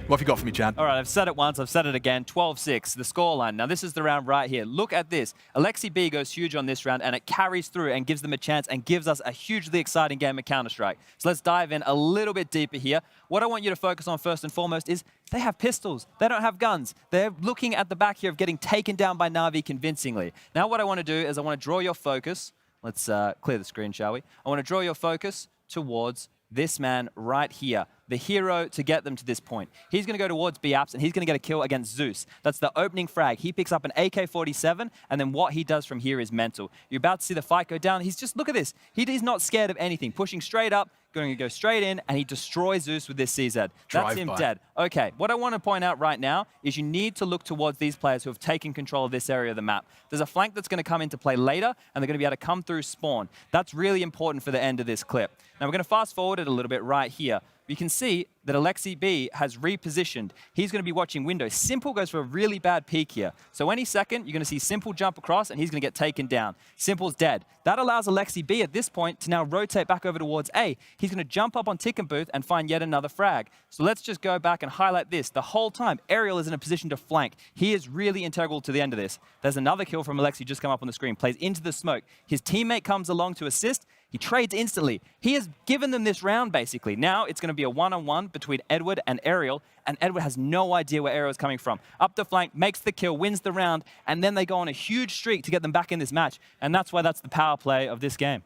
What have you got for me, Chad? All right, I've said it once, I've said it again. 12-6, the scoreline. Now, this is the round right here. Look at this. Alexi B goes huge on this round, and it carries through and gives them a chance and gives us a hugely exciting game of Counter-Strike. So let's dive in a little bit deeper here. What I want you to focus on first and foremost is they have pistols. They don't have guns. They're looking at the back here of getting taken down by NaVi convincingly. Now, what I want to do is I want to draw your focus. Let's clear the screen, shall we? I want to draw your focus towards this man right here, the hero to get them to this point. He's going to go towards B-Apps, and he's going to get a kill against Zeus. That's the opening frag. He picks up an AK-47, and then what he does from here is mental. You're about to see the fight go down. He's just, look at this. He's not scared of anything. Pushing straight up, going to go straight in, and he destroys Zeus with this CZ. That's him dead. Okay, what I want to point out right now is you need to look towards these players who have taken control of this area of the map. There's a flank that's going to come into play later, and they're going to be able to come through spawn. That's really important for the end of this clip. Now, we're going to fast forward it a little bit right here. You can see that Alexi B has repositioned. He's going to be watching window. Simple goes for a really bad peek here. So any second, you're going to see Simple jump across, and he's going to get taken down. Simple's dead. That allows Alexi B at this point to now rotate back over towards A. He's going to jump up on Ticket Booth and find yet another frag. So let's just go back and highlight this. The whole time, Aerial is in a position to flank. He is really integral to the end of this. There's another kill from Alexi just come up on the screen. Plays into the smoke. His teammate comes along to assist. He trades instantly. He has given them this round, basically. Now it's going to be a one-on-one between Edward and Aerial, and Edward has no idea where Aerial is coming from. Up the flank, makes the kill, wins the round, and then they go on a huge streak to get them back in this match. And that's why that's the power play of this game.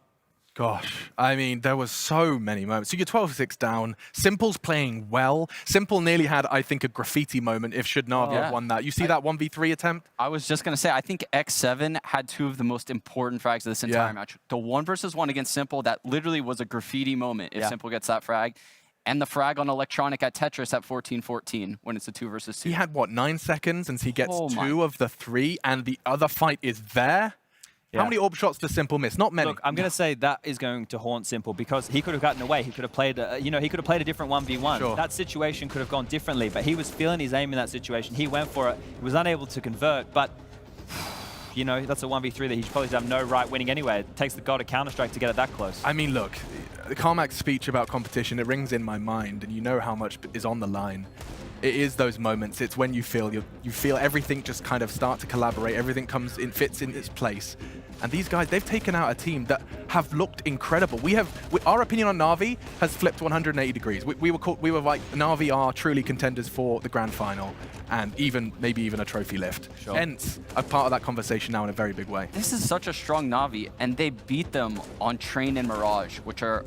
Gosh, I mean, there was so many moments. So you're 12-6 down. Simple's playing well. Simple nearly had, I think, a graffiti moment if should NaVi have won that. You see that 1v3 attempt? I was just going to say, I think X7 had 2 of the most important frags of this entire match. The 1v1 against Simple, that literally was a graffiti moment if Simple gets that frag. And the frag on Electronic at Tetris at 14-14 when it's a 2 versus 2. He had, what, 9 seconds, and he gets 2 of the 3, and the other fight is there? How many AWP shots does Simple miss? Not many. Look, I'm going to say that is going to haunt Simple because he could have gotten away. He could have played, he could have played a different 1v1. Sure. That situation could have gone differently, but he was feeling his aim in that situation. He went for it. He was unable to convert, but that's a 1v3 that he probably should have no right winning anyway. It takes the god of Counter-Strike to get it that close. I mean, look, Carmack's speech about competition, it rings in my mind, and you know how much is on the line. It is those moments. It's when you feel everything just kind of start to collaborate. Everything fits in its place. And these guys, they've taken out a team that have looked incredible. Our opinion on NaVi has flipped 180 degrees. We were like, NaVi are truly contenders for the grand final and maybe even a trophy lift. Sure. ENCE are part of that conversation now in a very big way. This is such a strong NaVi, and they beat them on Train and Mirage, which are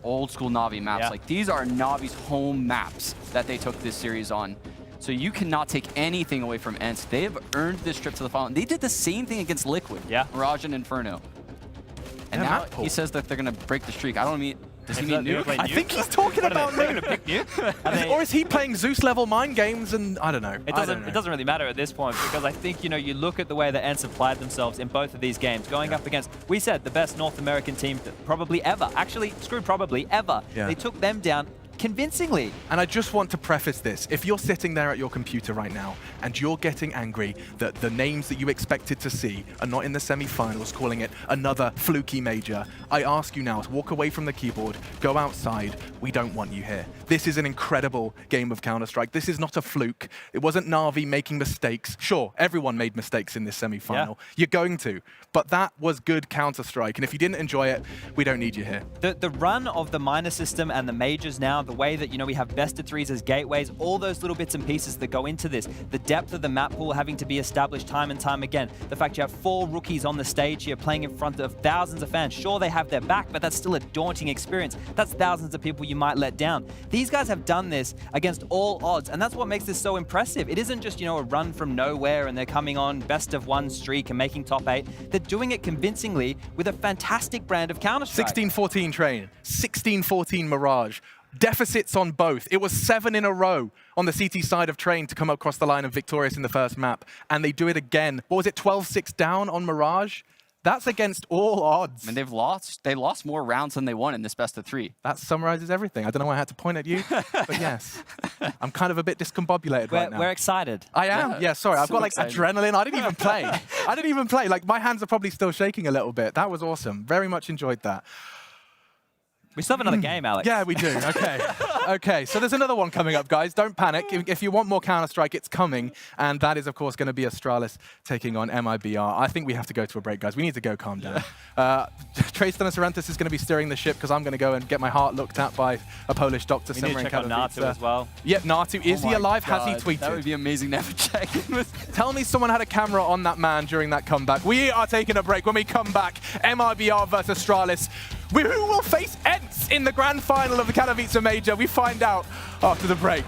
old school NaVi maps. Yeah. Like, these are NaVi's home maps that they took this series on. So you cannot take anything away from ENCE. They have earned this trip to the final. They did the same thing against Liquid, Mirage and Inferno. And now he says that they're going to break the streak. I don't mean, does he mean Nuke? I think he's talking about Nuke. Or is he playing Zeus-level mind games? And I don't know. It doesn't really matter at this point, because I think, you look at the way that ENCE have played themselves in both of these games, going up against, we said, the best North American team probably ever. Actually, screw probably, ever. Yeah. They took them down convincingly. And I just want to preface this. If you're sitting there at your computer right now and you're getting angry that the names that you expected to see are not in the semi-finals, calling it another fluky major, I ask you now to walk away from the keyboard, go outside. We don't want you here. This is an incredible game of Counter-Strike. This is not a fluke. It wasn't NaVi making mistakes. Sure, everyone made mistakes in this semi-final. Yeah. You're going to. But that was good Counter-Strike. And if you didn't enjoy it, we don't need you here. The run of the minor system and the majors now, the way that, we have best of threes as gateways, all those little bits and pieces that go into this, the depth of the map pool having to be established time and time again, the fact you have 4 rookies on the stage here playing in front of thousands of fans. Sure, they have their back, but that's still a daunting experience. That's thousands of people you might let down. These guys have done this against all odds, and that's what makes this so impressive. It isn't just, a run from nowhere and they're coming on best of 1 streak and making top 8. They're doing it convincingly with a fantastic brand of Counter-Strike. 16-14 Train, 16-14 Mirage. Deficits on both. It was 7 in a row on the CT side of Train to come across the line and victorious in the first map. And they do it again. What was it, 12-6 down on Mirage? That's against all odds. And they lost more rounds than they won in this best of 3. That summarizes everything. I don't know why I had to point at you, but yes. I'm kind of a bit discombobulated right now. We're excited. I am. Yeah, sorry. I've got like adrenaline. I didn't even play. I didn't even play. Like, my hands are probably still shaking a little bit. That was awesome. Very much enjoyed that. We still have another game, Alex. Yeah, we do. Okay. Okay, so there's another one coming up, guys. Don't panic. If you want more Counter-Strike, it's coming. And that is, of course, going to be Astralis taking on MIBR. I think we have to go to a break, guys. We need to go calm down. Tristan Sarantis is going to be steering the ship because I'm going to go and get my heart looked at by a Polish doctor. We need to check on Natu as well. Yep, Natu. Is he alive? God. Has he tweeted? That would be amazing. Never check. Tell me someone had a camera on that man during that comeback. We are taking a break. When we come back, MIBR versus Astralis. Who will face ENCE in the grand final of the Katowice Major? We find out after the break.